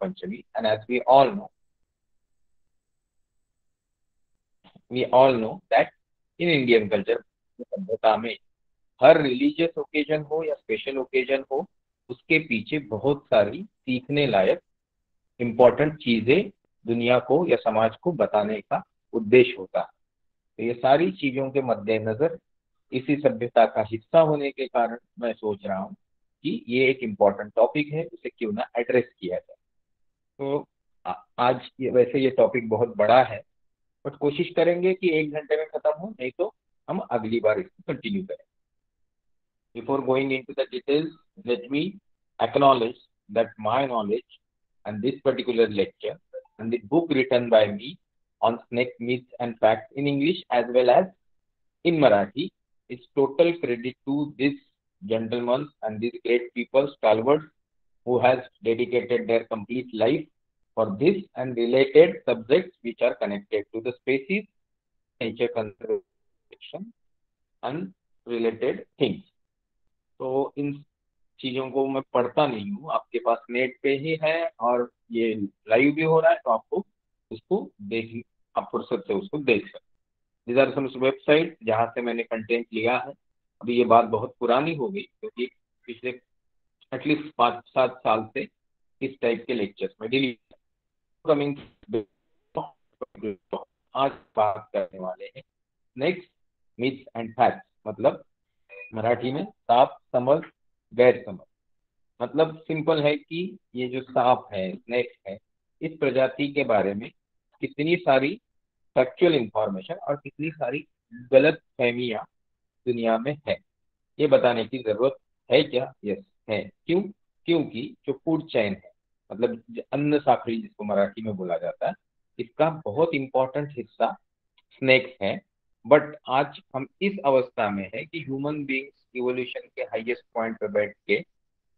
Panchami, and as we all know that in Indian culture, सभ्यता में हर religious occasion हो या स्पेशल ओकेजन हो, उसके पीछे बहुत सारी सीखने लायक इम्पोर्टेंट चीजें दुनिया को या समाज को बताने का उद्देश्य होता है। तो ये सारी चीजों के मद्देनजर इसी सभ्यता का हिस्सा होने के कारण मैं सोच रहा हूँ कि ये एक इम्पोर्टेंट टॉपिक है, इसे क्यों ना एड्रेस किया जाए। तो आज वैसे ये टॉपिक बहुत बड़ा है, बट कोशिश करेंगे कि 1 घंटे में खत्म हो, नहीं तो हम अगली बार इसको कंटिन्यू करें। Before going into the details, let me acknowledge that my knowledge and this particular lecture and the book written by me on snake myths and facts in English as well as in Marathi is total credit to this gentleman and these great people, stalwarts, who has dedicated their complete life for this and related subjects which are connected to the species, nature conservation, and related things. तो इन चीजों को मैं पढ़ता नहीं हूँ, आपके पास net पे ही है और ये लाइव भी हो रहा है, तो आपको उसको देख, आप फुर्सत से उसको देख सकते हैं। these are some वेबसाइट जहाँ से मैंने कंटेंट लिया है। अभी ये बात बहुत पुरानी हो गई क्योंकि पिछले एटलीस्ट 5-7 साल से इस टाइप के लेक्चर्स में डेली कमिंग। आज बात करने वाले हैं नेक्स्ट मिथ्स एंड फैक्ट्स, मतलब मराठी में साप समझ गैर समझ। मतलब सिंपल है कि ये जो सांप है, स्नेक है, इस प्रजाति के बारे में कितनी सारी फैक्चुअल इंफॉर्मेशन और कितनी सारी गलत फहमियां दुनिया में है, ये बताने की जरूरत है क्या? यस है। क्यों? क्योंकि जो फूड चेन है, मतलब अन्न साखड़ी जिसको मराठी में बोला जाता है, इसका बहुत इंपॉर्टेंट हिस्सा स्नेक्स है। बट आज हम इस अवस्था में है कि ह्यूमन बींग्स इवोल्यूशन के हाईएस्ट पॉइंट पे बैठ के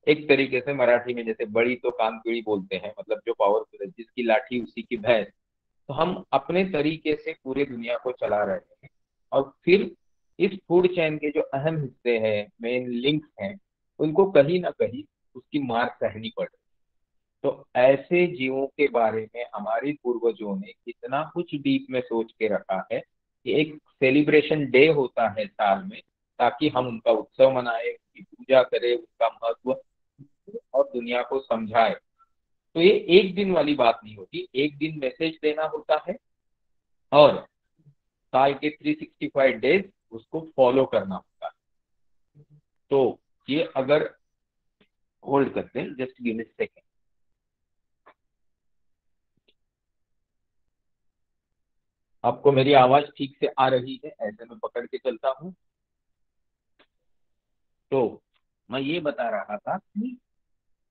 एक तरीके से मराठी में जैसे बड़ी तो कानपीड़ी बोलते हैं, मतलब जो पावरफुल है, जिसकी लाठी उसी की भैंस, तो हम अपने तरीके से पूरे दुनिया को चला रहे हैं। और फिर इस फूड चेन के जो अहम हिस्से हैं, मेन लिंक्स हैं, उनको कहीं ना कहीं उसकी मार सहनी पड़ रही है। तो ऐसे जीवों के बारे में हमारे पूर्वजों ने कितना कुछ डीप में सोच के रखा है कि एक सेलिब्रेशन डे होता है साल में, ताकि हम उनका उत्सव मनाए, उनकी पूजा करें, उनका महत्व और दुनिया को समझाए। तो ये एक दिन वाली बात नहीं होती, एक दिन मैसेज देना होता है और साल के 365 डेज उसको फॉलो करना होता है। तो ये अगर होल्ड करते हैं, जस्ट गिव मी सेकेंड। आपको मेरी आवाज ठीक से आ रही है? ऐसे में पकड़ के चलता हूँ। तो मैं ये बता रहा था कि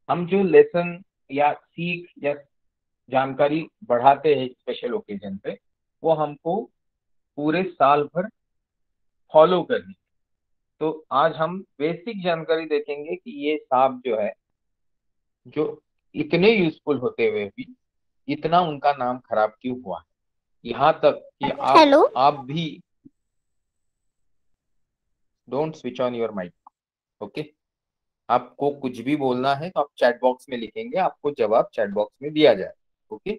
हम जो लेसन या सीख या जानकारी बढ़ाते हैं स्पेशल ओकेजन पे, वो हमको पूरे साल भर फॉलो करनी है। तो आज हम बेसिक जानकारी देखेंगे कि ये सांप जो है, जो इतने यूजफुल होते हुए भी इतना उनका नाम खराब क्यों हुआ है। यहाँ तक कि आप हेलो। आप भी don't switch on your mic, okay? आपको कुछ भी बोलना है तो आप चैट बॉक्स में लिखेंगे, आपको जवाब चैट बॉक्स में दिया जाए, ओके?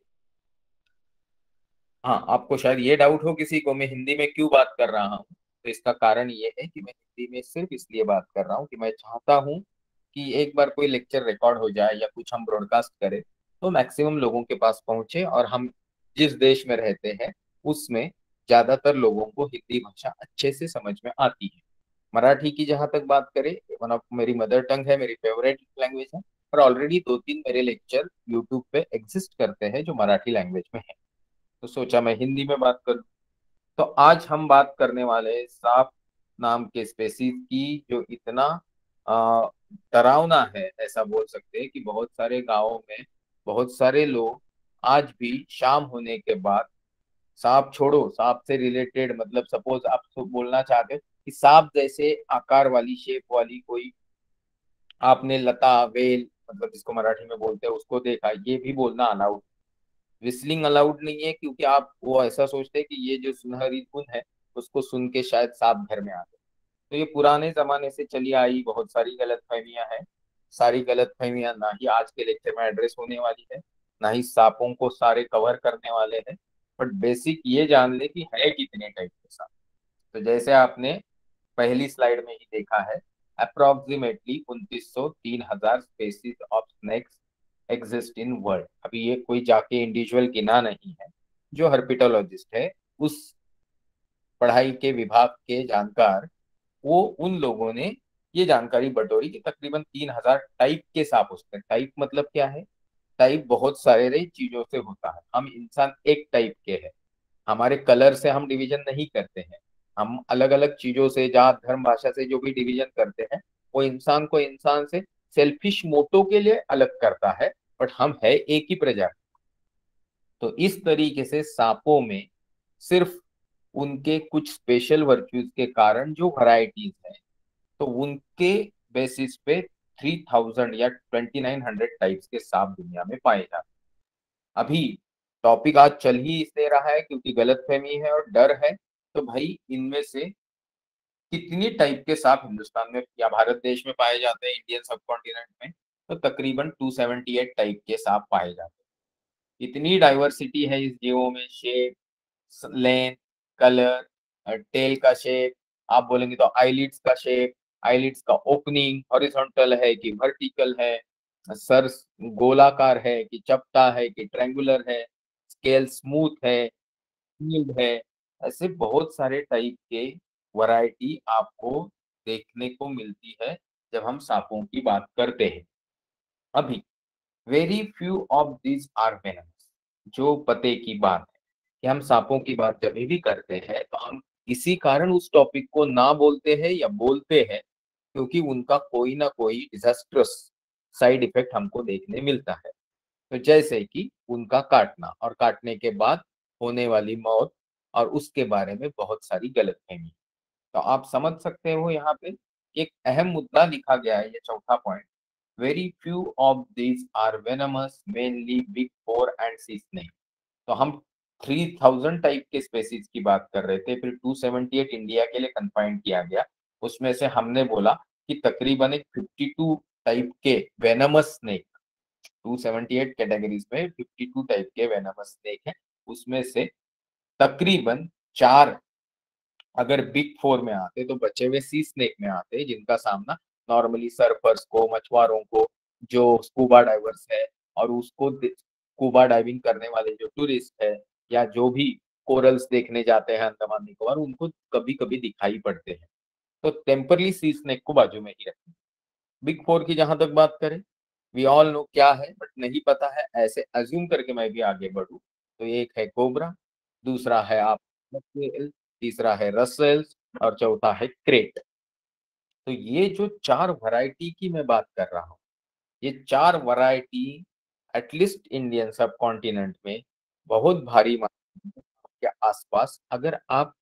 हाँ, आपको शायद ये डाउट हो किसी को मैं हिंदी में क्यों बात कर रहा हूँ, तो इसका कारण ये है कि मैं हिंदी में सिर्फ इसलिए बात कर रहा हूँ कि मैं चाहता हूँ कि एक बार कोई लेक्चर रिकॉर्ड हो जाए या कुछ हम ब्रॉडकास्ट करें तो मैक्सिमम लोगों के पास पहुंचे, और हम जिस देश में रहते हैं उसमें ज्यादातर लोगों को हिंदी भाषा अच्छे से समझ में आती है। मराठी की जहां तक बात करें, वन ऑफ मेरी मदर टंग है, मेरी फेवरेट लैंग्वेज है, और ऑलरेडी 2-3 मेरे लेक्चर यूट्यूब पे एग्जिस्ट करते हैं जो मराठी लैंग्वेज में है, तो सोचा मैं हिंदी में बात करूं। तो आज हम बात करने वाले हैं सांप नाम के स्पेसीज की, जो इतना आ, डरावना है, ऐसा बोल सकते हैं कि बहुत सारे गांवों में बहुत सारे लोग आज भी शाम होने के बाद, सांप छोड़ो, सांप से रिलेटेड मतलब सपोज आप तो बोलना चाहते हो कि सांप जैसे आकार वाली, शेप वाली कोई आपने लता, वेल, मतलब जिसको मराठी में बोलते हैं, उसको देखा, ये भी बोलना अलाउड। विस्लिंग अलाउड नहीं है क्योंकि आप वो ऐसा सोचते हैं कि ये जो सुनहरी धुन है उसको सुन के शायद सांप घर में आ गए। तो ये पुराने जमाने से चली आई बहुत सारी गलत फहमियां हैं। सारी गलत फहमियां ना ही आज के लेक्चर में एड्रेस होने वाली है, ना ही सांपों को सारे कवर करने वाले हैं, बट बेसिक ये जान ले कि है कितने टाइप के सांप। तो जैसे आपने पहली स्लाइड में ही देखा है, approximately 2900 3000 species of snakes exist in world. अभी ये कोई जाके इंडिविजुअल गिना नहीं है, जो हर्पिटोलॉजिस्ट है उस पढ़ाई के विभाग के जानकार, वो उन लोगों ने ये जानकारी बटोरी कि तकरीबन 3000 टाइप के सांप होते हैं। टाइप मतलब क्या है? टाइप बहुत सारे चीजों से होता है, हम इंसान एक टाइप के हैं। हमारे कलर से हम डिवीजन नहीं करते हैं, हम अलग अलग चीजों से, जात धर्म भाषा से जो भी डिवीजन करते हैं, वो इंसान को इंसान से सेल्फिश मोटो के लिए अलग करता है, बट हम है एक ही प्रजाति। तो इस तरीके से सांपों में सिर्फ उनके कुछ स्पेशल वर्च्यूज के कारण जो वैरायटीज हैं, तो उनके बेसिस पे 3000 या 2900 टाइप्स के सांप दुनिया में पाए जाते हैं। अभी टॉपिक आज चल ही इसलिए रहा है क्योंकि गलतफहमी है और डर है। तो भाई इनमें से कितनी टाइप के सांप हिंदुस्तान में या भारत देश में पाए जाते हैं, इंडियन सब कॉन्टिनेंट में? तो तकरीबन 278 टाइप के सांप पाए जाते हैं। इतनी डाइवर्सिटी है इस जीवों में, शेप, लेंथ, कलर, टेल का शेप, आप बोलेंगे तो आईलिड्स का शेप, आईलिड्स का ओपनिंग हॉरिजॉन्टल है कि वर्टिकल है, सर गोलाकार है कि चपटा है कि ट्रायंगुलर है, स्केल स्मूथ है, हील्ड है। ऐसे बहुत सारे टाइप के वैरायटी आपको देखने को मिलती है जब हम सांपों की बात करते हैं। अभी very few of this are venomous. जो पते की बात है कि हम सांपों की बात जब भी करते हैं तो हम इसी कारण उस टॉपिक को ना बोलते हैं या बोलते हैं क्योंकि उनका कोई ना कोई डिजास्ट्रस साइड इफेक्ट हमको देखने मिलता है। तो जैसे कि उनका काटना और काटने के बाद होने वाली मौत, और उसके बारे में बहुत सारी गलतफहमी। तो आप समझ सकते हो यहाँ पे एक अहम मुद्दा लिखा गया है, ये चौथा point. Very few of these are venomous, mainly big four and sea snake. तो हम 3000 टाइप के स्पेसीज की बात कर रहे थे, फिर 278 इंडिया के लिए कंफाइंड किया गया। उसमें से हमने बोला कि तकरीबन एक 52 टाइप के वेनमस स्नेक, 278 कैटेगरीज में 52 टाइप के वेनमस स्नेक है। उसमें से तकरीबन 4 अगर बिग फोर में आते तो बचे हुए सी स्नेक में आते, जिनका सामना नॉर्मली सर्फर्स को, मछुआरों को, जो स्कूबा डाइवर्स है, और उसको स्कूबा डाइविंग करने वाले जो टूरिस्ट है, या जो भी कोरल्स देखने जाते हैं अंडमान निकोबार, उनको कभी कभी दिखाई पड़ते हैं। तो टेम्परली सी स्नेक को बाजू में ही रखें। बिग फोर की जहां तक बात करें, वी ऑल नो क्या है, बट नहीं पता है, ऐसे अज्यूम करके मैं भी आगे बढ़ूं तो एक है कोबरा, दूसरा है आप, तीसरा है रसेल्स, और चौथा है क्रेट। तो ये जो 4 वैरायटी की मैं बात कर रहा हूँ, ये 4 वैरायटी एटलीस्ट इंडियन सब कॉन्टिनेंट में बहुत भारी मात्रा में के आसपास, अगर आप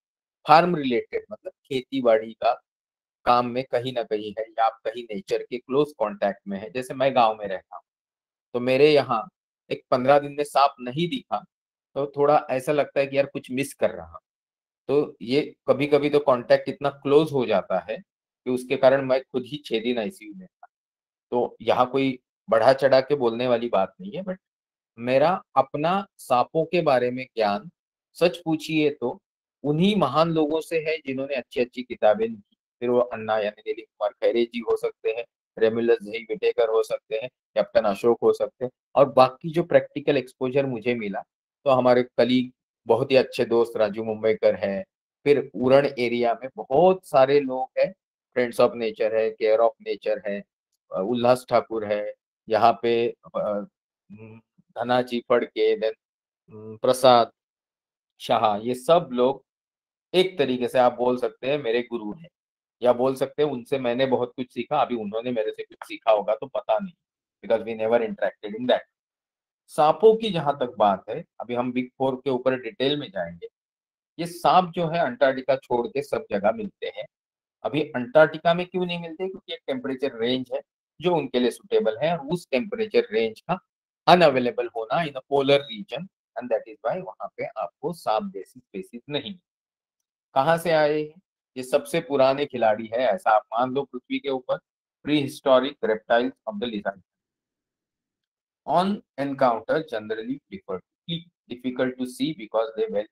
फार्म रिलेटेड मतलब खेती बाड़ी का काम में कहीं ना कहीं है, या आप कहीं नेचर के क्लोज कांटेक्ट में है, जैसे मैं गांव में रहता हूँ, तो मेरे यहाँ एक 15 दिन में सांप नहीं दिखा तो थोड़ा ऐसा लगता है कि यार कुछ मिस कर रहा। तो ये कभी कभी तो कांटेक्ट इतना क्लोज हो जाता है कि उसके कारण मैं खुद ही 6 दिन आईसीयू में था। तो यहाँ कोई बढ़ा चढ़ा के बोलने वाली बात नहीं है, बट मेरा अपना सांपों के बारे में ज्ञान, सच पूछिए तो उन्हीं महान लोगों से है जिन्होंने अच्छी अच्छी किताबें लिखी। फिर वो अन्ना यानी दिलीप कुमार खैरे जी हो सकते हैं, रेमुलस जी विटेकर हो सकते हैं, कैप्टन अशोक हो सकते हैं, और बाकी जो प्रैक्टिकल एक्सपोजर मुझे मिला, तो हमारे कलीग, बहुत ही अच्छे दोस्त राजू मुंबईकर है। फिर उरण एरिया में बहुत सारे लोग हैं, फ्रेंड्स ऑफ नेचर है, केयर ऑफ नेचर है, उल्लास ठाकुर है यहाँ पे, धनाजी फड़के, देन प्रसाद शाह, ये सब लोग एक तरीके से आप बोल सकते हैं मेरे गुरु हैं, या बोल सकते हैं उनसे मैंने बहुत कुछ सीखा। अभी उन्होंने मेरे से कुछ सीखा होगा तो पता नहीं, because we never interacted in that. सांपों की जहां तक बात है, अभी हम बिग फोर के ऊपर डिटेल में जाएंगे। ये सांप जो है अंटार्कटिका छोड़ के सब जगह मिलते हैं। अभी अंटार्कटिका में क्यों नहीं मिलते? क्योंकि एक टेम्परेचर रेंज है जो उनके लिए सुटेबल है, और उस टेम्परेचर रेंज का अनअवेलेबल होना in a polar region, and that is why वहां पे आपको सांप जैसी स्पेसीज नहीं। कहाँ से आए हैं? ये सबसे पुराने खिलाड़ी है, ऐसा आप मान लो पृथ्वी के ऊपर, pre historic reptiles of the lizard. On encounter generally prefer difficult to see because they well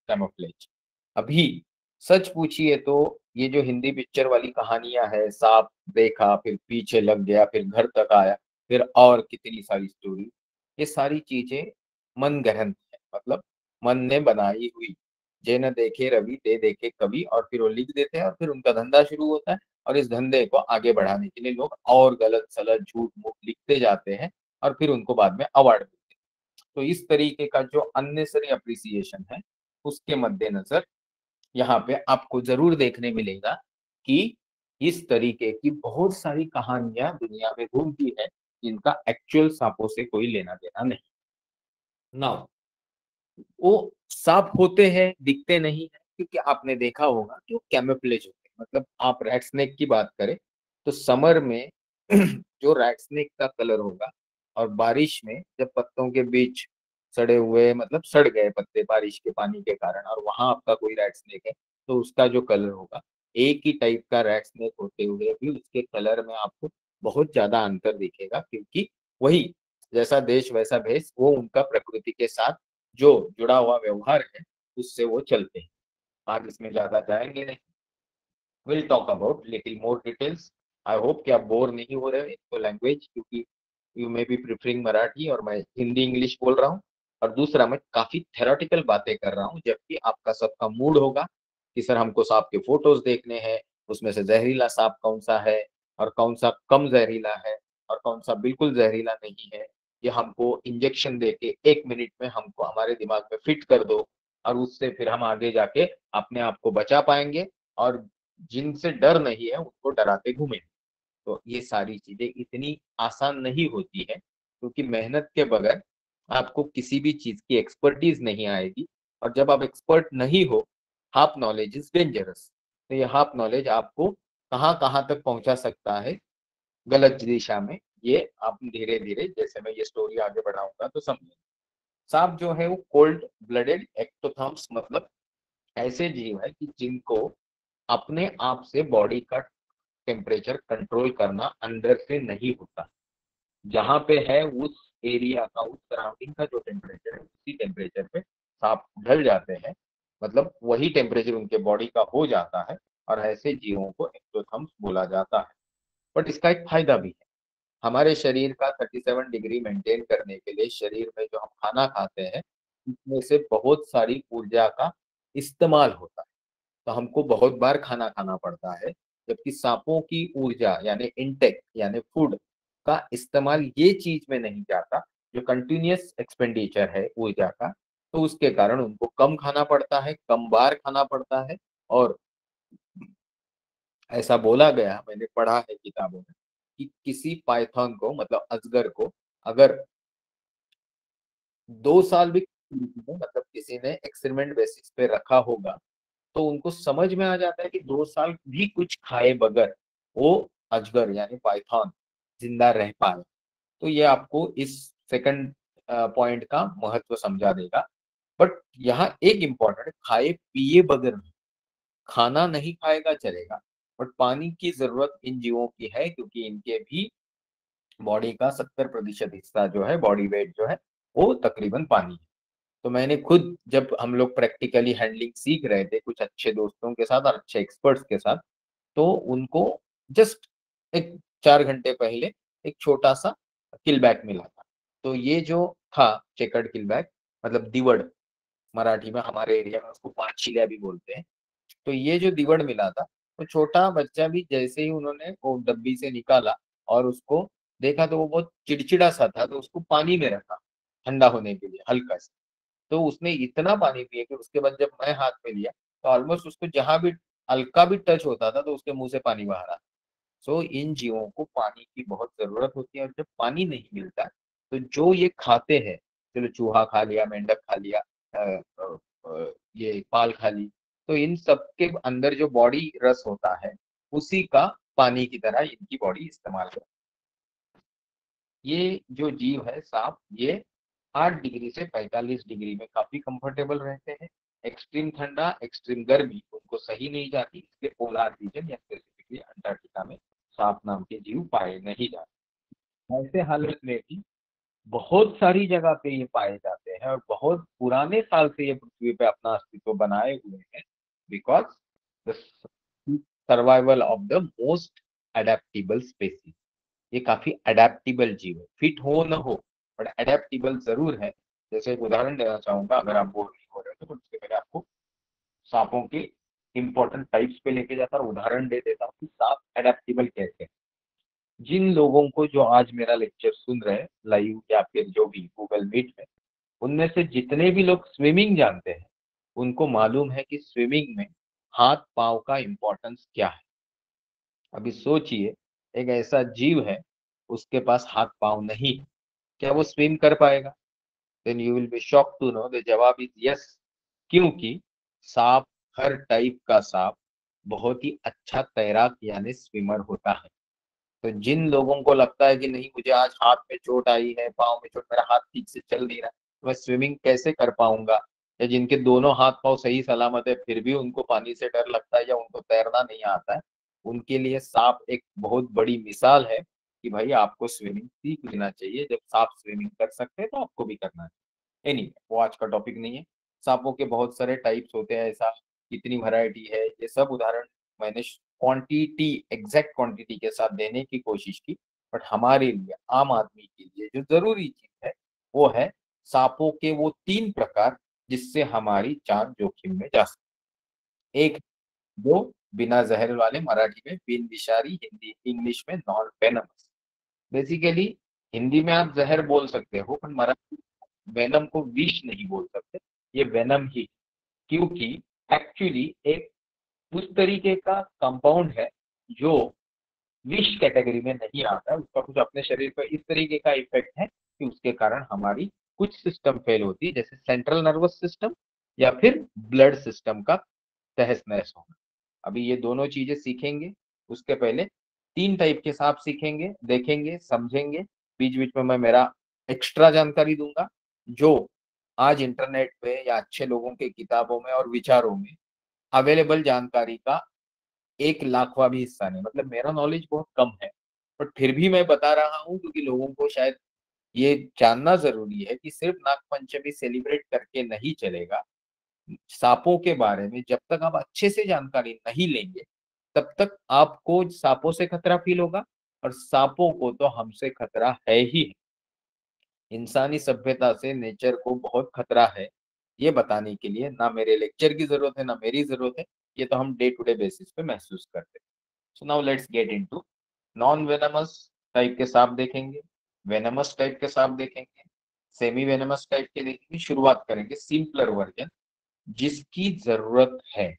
camouflage. अभी सच पूछिए तो ये जो हिंदी पिक्चर वाली कहानियां है, सांप देखा फिर पीछे लग गया फिर घर तक आया फिर और कितनी सारी स्टोरी, ये सारी चीजें मन गहन है, मतलब मन ने बनाई हुई। जे न देखे रवि दे देखे कवि, और फिर वो लिख देते हैं और फिर उनका धंधा शुरू होता है। और इस धंधे को आगे बढ़ाने के लिए लोग और गलत सलत झूठ मूठ लिखते जाते हैं और फिर उनको बाद में अवार्ड मिलते हैं। तो इस तरीके का जो अननेसरी अप्रिसिएशन है, उसके मद्देनजर यहाँ पे आपको जरूर देखने मिलेगा कि इस तरीके की बहुत सारी कहानियां दुनिया में घूमती है जिनका एक्चुअल सांपों से कोई लेना देना नहीं। नाउ वो सांप होते हैं, दिखते नहीं है, क्योंकि आपने देखा होगा कि वो कैमोफ्लेज होते हैं। मतलब आप रैट स्नेक की बात करें तो समर में जो रैट स्नेक का कलर होगा, और बारिश में जब पत्तों के बीच सड़े हुए, मतलब सड़ गए पत्ते बारिश के पानी के कारण, और वहां आपका कोई रैट स्नेक है, तो उसका जो कलर होगा, एक ही टाइप का रैट स्नेक होते हुए भी उसके कलर में आपको बहुत ज्यादा अंतर दिखेगा, क्योंकि वही जैसा देश वैसा भेष, वो उनका प्रकृति के साथ जो जुड़ा हुआ व्यवहार है उससे वो चलते हैं। आज इसमें ज्यादा जाएंगे नहीं, will talk about little more details. I hope कि आप बोर नहीं हो रहे इसको लैंग्वेज, क्योंकि you may be preferring Marathi और मैं हिंदी इंग्लिश बोल रहा हूँ। और दूसरा, मैं काफी थेरोटिकल बातें कर रहा हूँ, जबकि आपका सबका मूड होगा कि सर हमको सांप के फोटोज देखने हैं, उसमें से जहरीला सांप कौन सा है और कौन सा कम जहरीला है और कौन सा बिल्कुल जहरीला नहीं है, ये हमको इंजेक्शन देके 1 मिनट में हमको हमारे दिमाग में फिट कर दो, और उससे फिर हम आगे जाके अपने आप को बचा पाएंगे, और जिनसे डर नहीं है उनको डराते घूमे। तो ये सारी चीजें इतनी आसान नहीं होती है, क्योंकि मेहनत के बगैर आपको किसी भी चीज की एक्सपर्टीज नहीं आएगी। और जब आप एक्सपर्ट नहीं हो, हाफ नॉलेज इज डेंजरस। तो ये हाफ नॉलेज आपको कहाँ कहाँ तक पहुंचा सकता है गलत दिशा में, ये आप धीरे धीरे जैसे मैं ये स्टोरी आगे बढ़ाऊंगा तो समझेंगे। सांप जो है वो कोल्ड ब्लडेड एक्टोथर्म्स, मतलब ऐसे जीव है कि जिनको अपने आप से बॉडी का टेम्परेचर कंट्रोल करना अंदर से नहीं होता। जहां पे है उस एरिया का, उस सराउंडिंग का जो टेम्परेचर है, उसी टेम्परेचर पे सांप ढल जाते हैं। मतलब वही टेम्परेचर उनके बॉडी का हो जाता है, और ऐसे जीवों को एक्टोथर्म्स बोला जाता है। बट इसका एक फायदा भी है। हमारे शरीर का 37 डिग्री मेंटेन करने के लिए शरीर में जो हम खाना खाते हैं, उसमें से बहुत सारी ऊर्जा का इस्तेमाल होता है। तो हमको बहुत बार खाना खाना पड़ता है, जबकि सांपों की ऊर्जा यानी इंटेक यानी फूड का इस्तेमाल ये चीज में नहीं जाता, जो कंटिन्यूअस एक्सपेंडिचर है ऊर्जा का। तो उसके कारण उनको कम खाना पड़ता है, कम बार खाना पड़ता है। और ऐसा बोला गया, मैंने पढ़ा है किताबों में, कि किसी पाइथन को, मतलब अजगर को, अगर 2 साल भी मतलब किसी ने एक्सपेरिमेंट बेसिस पे रखा होगा, तो उनको समझ में आ जाता है कि 2 साल भी कुछ खाए बगैर वो अजगर यानी पाइथन जिंदा रह पाए। तो ये आपको इस सेकंड पॉइंट का महत्व समझा देगा। बट यहाँ एक इम्पोर्टेंट, खाए पिए बगैर नहीं। खाना नहीं खाएगा चलेगा, बट पानी की जरूरत इन जीवों की है, क्योंकि इनके भी बॉडी का 70% हिस्सा जो है, बॉडी वेट जो है, वो तकरीबन पानी है। तो मैंने खुद, जब हम लोग प्रैक्टिकली हैंडलिंग सीख रहे थे कुछ अच्छे दोस्तों के साथ और अच्छे एक्सपर्ट्स के साथ, तो उनको जस्ट एक 4 घंटे पहले एक छोटा सा किलबैक मिला था। तो ये जो था चेकर्ड किलबैक, मतलब दीवड़, मराठी में हमारे एरिया में उसको पांचशिल्या भी बोलते हैं। तो ये जो दीवड़ मिला था, तो छोटा बच्चा भी जैसे ही उन्होंने वो डब्बी से निकाला और उसको देखा, तो वो बहुत चिड़चिड़ा सा था, तो उसको पानी में रखा ठंडा होने के लिए हल्का सा। तो उसने इतना पानी पिया कि उसके बाद जब मैं हाथ में लिया, तो ऑलमोस्ट उसको जहां भी हल्का भी टच होता था तो उसके मुंह से पानी बाहर आता। सो इन जीवों को पानी की बहुत जरूरत होती है, और जब पानी नहीं मिलता तो जो ये खाते हैं, चलो चूहा खा लिया, मेंढक खा लिया, ये पाल खा ली, तो इन सब के अंदर जो बॉडी रस होता है, उसी का पानी की तरह इनकी बॉडी इस्तेमाल करती है। ये जो जीव है सांप, ये 8 डिग्री से 45 डिग्री में काफी कंफर्टेबल रहते हैं। एक्सट्रीम ठंडा, एक्सट्रीम गर्मी उनको सही नहीं जाती, इसलिए पोलार रीजन या स्पेसिफिकली अंटार्कटिका में सांप नाम के जीव पाए नहीं जाते। ऐसे हालत में भी बहुत सारी जगह पे ये पाए जाते हैं और बहुत पुराने साल से ये पृथ्वी पे अपना अस्तित्व बनाए हुए हैं, because the survival of the most adaptable species. ये काफी अडेप्टेबल जीव है, फिट हो न हो बट अडेप्टेबल जरूर है। जैसे एक उदाहरण देना चाहूंगा, अगर आप बोर नहीं हो रहे हो तो उसके पहले आपको सांपों के इंपॉर्टेंट टाइप्स पे लेके जाता और उदाहरण दे देता हूँ कि सांप अडेप्टेबल कैसे है। जिन लोगों को जो आज मेरा लेक्चर सुन रहे हैं लाइव या फिर जो भी गूगल मीट में, उनमें से जितने भी लोग स्विमिंग जानते हैं, उनको मालूम है कि स्विमिंग में हाथ पांव का इंपॉर्टेंस क्या है। अभी सोचिए, एक ऐसा जीव है, उसके पास हाथ पांव नहीं है, क्या वो स्विम कर पाएगा? Then you will be shock to know the जवाब इज यस। क्योंकि सांप, हर टाइप का सांप बहुत ही अच्छा तैराक यानी स्विमर होता है। तो जिन लोगों को लगता है कि नहीं मुझे आज हाथ में चोट आई है, पाँव में चोट, मेरा हाथ ठीक से चल नहीं रहा, तो मैं स्विमिंग कैसे कर पाऊंगा, या जिनके दोनों हाथ पाँव सही सलामत है फिर भी उनको पानी से डर लगता है या उनको तैरना नहीं आता है, उनके लिए सांप एक बहुत बड़ी मिसाल है कि भाई आपको स्विमिंग सीख लेना चाहिए। जब सांप स्विमिंग कर सकते हैं तो आपको भी करना चाहिए। एनी वो आज का टॉपिक नहीं है। सांपों के बहुत सारे टाइप्स होते हैं, ऐसा कितनी वैरायटी है, ये सब उदाहरण मैंने क्वांटिटी, एग्जैक्ट क्वांटिटी के साथ देने की कोशिश की। बट हमारे लिए, आम आदमी के लिए जो जरूरी चीज है वो है सांपों के वो 3 प्रकार जिससे हमारी जान जोखिम में जा सकती है। एक, दो, बिना जहर वाले, मराठी में बिन विषारी, हिंदी इंग्लिश में नॉन वेनमस। बेसिकली हिंदी में आप जहर बोल सकते हो पर मराठी वेनम को विष नहीं बोल सकते, ये वेनम ही। क्योंकि एक्चुअली एक उस तरीके का कंपाउंड है जो विश कैटेगरी में नहीं आता है, उसका कुछ अपने शरीर पर इस तरीके का इफेक्ट है कि उसके कारण हमारी कुछ सिस्टम फेल होती है, जैसे सेंट्रल नर्वस सिस्टम या फिर ब्लड सिस्टम का तहस नहस होना। अभी ये दोनों चीजें सीखेंगे, उसके पहले 3 टाइप के सांप सीखेंगे, देखेंगे, समझेंगे। बीच बीच में मैं मेरा एक्स्ट्रा जानकारी दूंगा जो आज इंटरनेट पे या अच्छे लोगों के किताबों में और विचारों में अवेलेबल जानकारी का 1 लाखवां भी हिस्सा नहीं। मतलब मेरा नॉलेज बहुत कम है, बट फिर भी मैं बता रहा हूँ क्योंकि लोगों को शायद ये जानना जरूरी है कि सिर्फ नाग पंचमी सेलिब्रेट करके नहीं चलेगा। सांपों के बारे में जब तक आप अच्छे से जानकारी नहीं लेंगे, तब तक आपको सांपों से खतरा फील होगा, और सांपों को तो हमसे खतरा है ही। इंसानी सभ्यता से नेचर को बहुत खतरा है, ये बताने के लिए ना मेरे लेक्चर की जरूरत है ना मेरी जरूरत है, ये तो हम डे टू डे बेसिस पे महसूस करते हैं। So now let's get into non venomous type के सांप देखेंगे, वेनमस टाइप के सांप देखेंगे, सेमी वेनमस टाइप के देखेंगे। शुरुआत करेंगे सिंपलर वर्जन, जिसकी जरूरत है।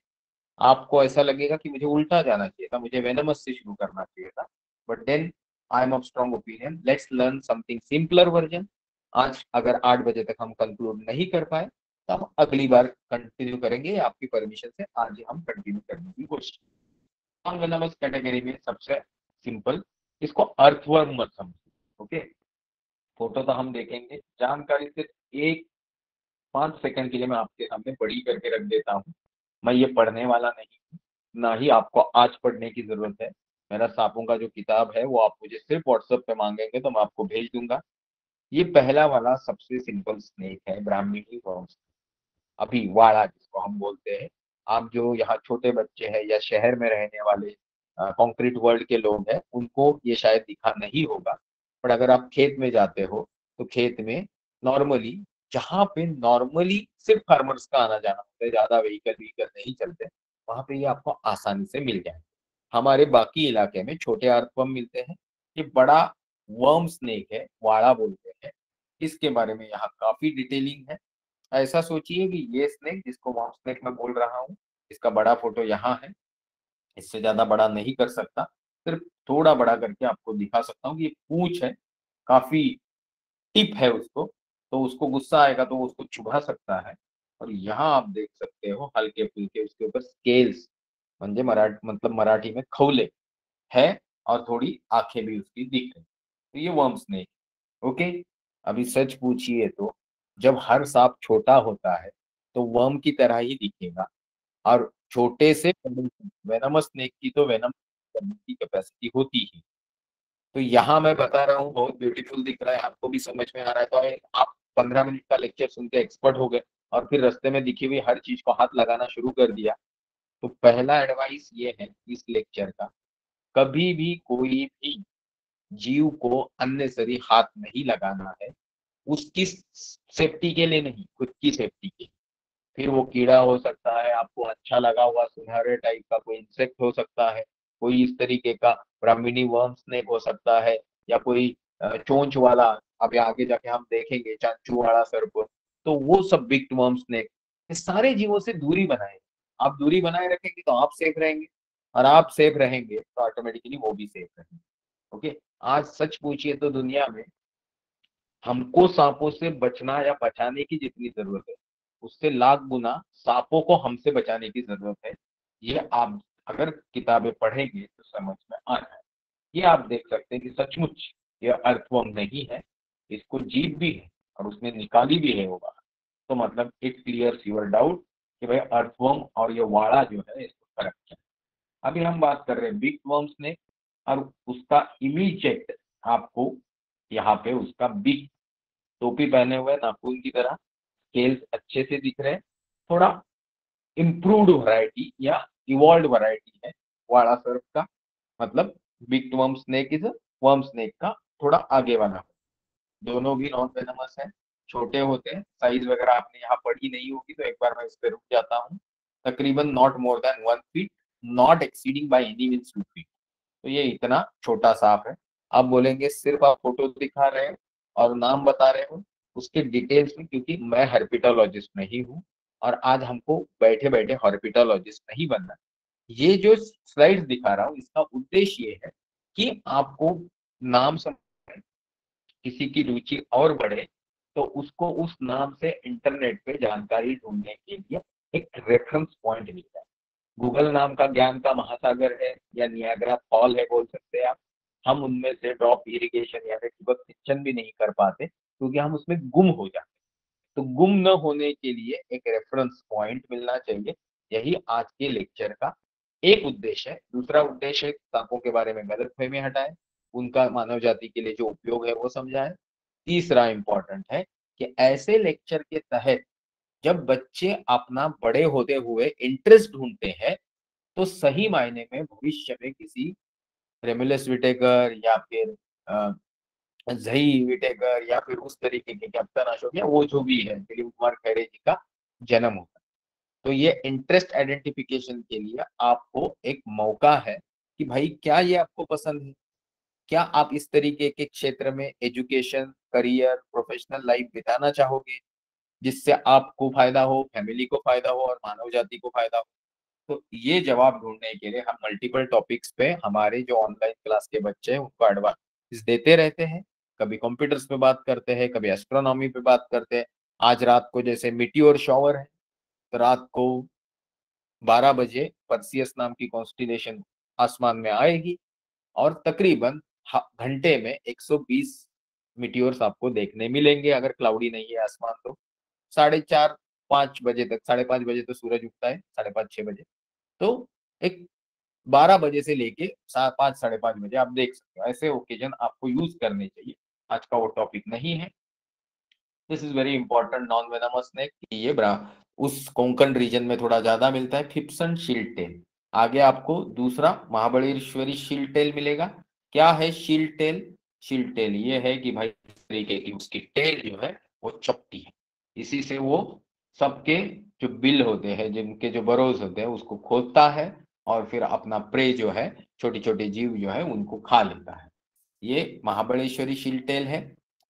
आपको ऐसा लगेगा कि मुझे उल्टा जाना चाहिए था, मुझे वेनमस से शुरू करना चाहिए था, but then I am of strong opinion, let's learn something simpler version. आज अगर 8 बजे तक हम कंक्लूड नहीं कर पाए तो हम अगली बार कंटिन्यू करेंगे, आपकी परमिशन से आज हम कंटिन्यू करने की कोशिश। नॉन वेनमस कैटेगरी में सबसे सिंपल, इसको अर्थवर्म मत समझो, ओके। फोटो तो हम देखेंगे, जानकारी सिर्फ एक 5 सेकंड के लिए मैं आपके सामने बड़ी करके रख देता हूँ। मैं ये पढ़ने वाला नहीं हूँ, ना ही आपको आज पढ़ने की जरूरत है। मेरा सांपों का जो किताब है वो आप मुझे सिर्फ व्हाट्सएप पे मांगेंगे तो मैं आपको भेज दूंगा। ये पहला वाला सबसे सिंपल स्नेक है, ब्राह्मणी वर्म। अभी वाड़ा जिसको हम बोलते हैं, आप जो यहाँ छोटे बच्चे हैं या शहर में रहने वाले कंक्रीट वर्ल्ड के लोग हैं, उनको ये शायद दिखा नहीं होगा। पर अगर आप खेत में जाते हो तो खेत में नॉर्मली, जहाँ पे नॉर्मली सिर्फ फार्मर्स का आना जाना होता है, ज्यादा व्हीकल व्हीकल नहीं चलते, वहां पे ये आपको आसानी से मिल जाए। हमारे बाकी इलाके में छोटे अर्थवर्म मिलते हैं। ये बड़ा वर्म स्नेक है, वाड़ा बोलते हैं। इसके बारे में यहाँ काफी डिटेलिंग है। ऐसा सोचिए कि ये स्नेक जिसको वॉर्म स्नेक मैं बोल रहा हूँ, इसका बड़ा फोटो यहाँ है। इससे ज्यादा बड़ा नहीं कर सकता, सिर्फ थोड़ा बड़ा करके आपको दिखा सकता हूँ कि ये पूंछ है, काफी टिप है उसको, तो उसको गुस्सा आएगा तो वो उसको चुभा सकता है। और यहाँ आप देख सकते हो हल्के फुल्के उसके ऊपर स्केल्स, म्हणजे मतलब मराठी में खौले है, और थोड़ी आंखें भी उसकी दिख रही। तो ये वर्म स्नेक, ओके। अभी सच पूछिए तो जब हर सांप छोटा होता है तो वर्म की तरह ही दिखेगा, और छोटे से वेनमस स्नेक की तो वेनम करने की कैपेसिटी होती ही। तो यहाँ मैं बता रहा हूँ, बहुत ब्यूटीफुल दिख रहा है, आपको भी समझ में आ रहा है, तो आप 15 मिनट का लेक्चर सुन के एक्सपर्ट हो गए और फिर रास्ते में दिखी हुई हर चीज को हाथ लगाना शुरू कर दिया। तो पहला एडवाइस ये है इस लेक्चर का, कभी भी कोई भी जीव को अननेसरी हाथ नहीं लगाना है, उसकी सेफ्टी के लिए नहीं, खुद की सेफ्टी के लिए। फिर वो कीड़ा हो सकता है, आपको अच्छा लगा हुआ सुनहरे टाइप का कोई इंसेक्ट हो सकता है, कोई इस तरीके का ब्राह्मणी वर्म स्नेक हो सकता है, या कोई चोंच वाला, अब आगे जाके हम देखेंगे चांचू वाला सर्प, तो वो सब बिग वर्म स्नेक, ये सारे जीवों से दूरी बनाए। आप दूरी बनाए रखेंगे तो आप सेफ रहेंगे, और आप सेफ रहेंगे तो ऑटोमेटिकली वो भी सेफ रहेंगे। ओके। आज सच पूछिए तो दुनिया में हमको सांपों से बचना या बचाने की जितनी जरूरत है, उससे लाख गुना सांपों को हमसे बचाने की जरूरत है। ये आप अगर किताबें पढ़ेंगे तो समझ में आ जाए। ये आप देख सकते हैं कि सचमुच ये अर्थवर्म नहीं है, इसको जीभ भी है और उसने निकाली भी है वो बाहर। तो मतलब इट क्लियर्स योर डाउट कि भाई अर्थवर्म और ये वाड़ा जो है इसको फर्क क्या है। अभी हम बात कर रहे हैं बिग वर्म्स ने, और उसका इमीडिएट आपको यहाँ पे उसका बिग टोपी पहने हुए नाखून की तरह, स्केल्स अच्छे से दिख रहे हैं, थोड़ा इम्प्रूव्ड वैरायटी या इवॉल्व वैरायटी है वाड़ा सर्प का। मतलब big worm snake is worm snake का थोड़ा आगे वाला। दोनों भी नॉन वेनमस है, छोटे होते हैं, साइज वगैरह आपने यहाँ पढ़ी नहीं होगी तो एक बार मैं इस पे रुक जाता हूँ। तकरीबन not more than 1 feet, not exceeding by any means 2 feet. तो ये इतना छोटा सांप है। आप बोलेंगे सिर्फ आप फोटो दिखा रहे हो और नाम बता रहे हो, उसके डिटेल्स में, क्योंकि मैं हर्पिटोलॉजिस्ट नहीं हूँ और आज हमको बैठे बैठे हर्पिटोलॉजिस्ट नहीं बनना। ये जो स्लाइड्स दिखा रहा हूँ इसका उद्देश्य ये है कि आपको नाम समझ, किसी की रुचि और बढ़े तो उसको उस नाम से इंटरनेट पे जानकारी ढूंढने के लिए एक रेफरेंस पॉइंट मिलता है। गूगल नाम का ज्ञान का महासागर है, या नियाग्रा फॉल है बोल सकते हैं आप। हम उनमें से ड्रॉप इरिगेशन या ठिबक सिंचन भी नहीं कर पाते क्योंकि हम उसमें गुम हो जाते। तो गुम न होने के लिए एक रेफरेंस पॉइंट मिलना चाहिए। यही आज के लेक्चर का एक उद्देश्य है। दूसरा उद्देश्य है सांपों के बारे में गलतफहमी हटाए, उनका मानव जाति के लिए जो उपयोग है वो समझाए। तीसरा इंपॉर्टेंट है कि ऐसे लेक्चर के तहत जब बच्चे अपना बड़े होते हुए इंटरेस्ट ढूंढते हैं, तो सही मायने में भविष्य में किसी रेमुलस विटेकर या फिर जही विटेकर या फिर उस तरीके के कैप्टन अशोक या वो जो भी है दिलीप कुमार खैरे जी का जन्म होता है। तो ये इंटरेस्ट आइडेंटिफिकेशन के लिए आपको एक मौका है कि भाई क्या ये आपको पसंद है, क्या आप इस तरीके के क्षेत्र में एजुकेशन, करियर, प्रोफेशनल लाइफ बिताना चाहोगे, जिससे आपको फायदा हो, फैमिली को फायदा हो और मानव जाति को फायदा हो। तो ये जवाब ढूंढने के लिए हम मल्टीपल टॉपिक्स पे हमारे जो ऑनलाइन क्लास के बच्चे हैं उनको एडवाइस देते रहते हैं। कभी कंप्यूटर्स पे बात करते हैं, कभी एस्ट्रोनॉमी पे बात करते हैं। आज रात को जैसे मिटियोर शॉवर है, तो रात को 12 बजे परसियस नाम की कॉन्स्टिलेशन आसमान में आएगी और तकरीबन घंटे में 120 मिटियोर्स आपको देखने मिलेंगे, अगर क्लाउडी नहीं है आसमान तो। 4:30 5 बजे तक, 5:30 बजे तो सूरज उगता है, 5:30 6 बजे। तो एक 12 बजे से लेके 5 5:30 बजे आप देख सकते हो। ऐसे ओकेजन आपको यूज करने चाहिए। आज का वो टॉपिक नहीं है। This is very important non venomous snake, ये ब्रा उस कोंकण रीजन में थोड़ा ज्यादा मिलता है। फिप्सन शील्ड टेल, आगे आपको दूसरा महाबलेश्वरी शील्ड टेल मिलेगा। क्या है शील्ड टेल? शील्ड टेल ये है कि भाई इस तरीके की उसकी टेल जो है वो चपटी है, इसी से वो सबके जो बिल होते हैं, जिनके जो बरोज होते हैं उसको खोदता है और फिर अपना प्रे जो है, छोटी छोटी जीव जो है उनको खा लेता है। ये महाबलेश्वरी शील्ड टेल है।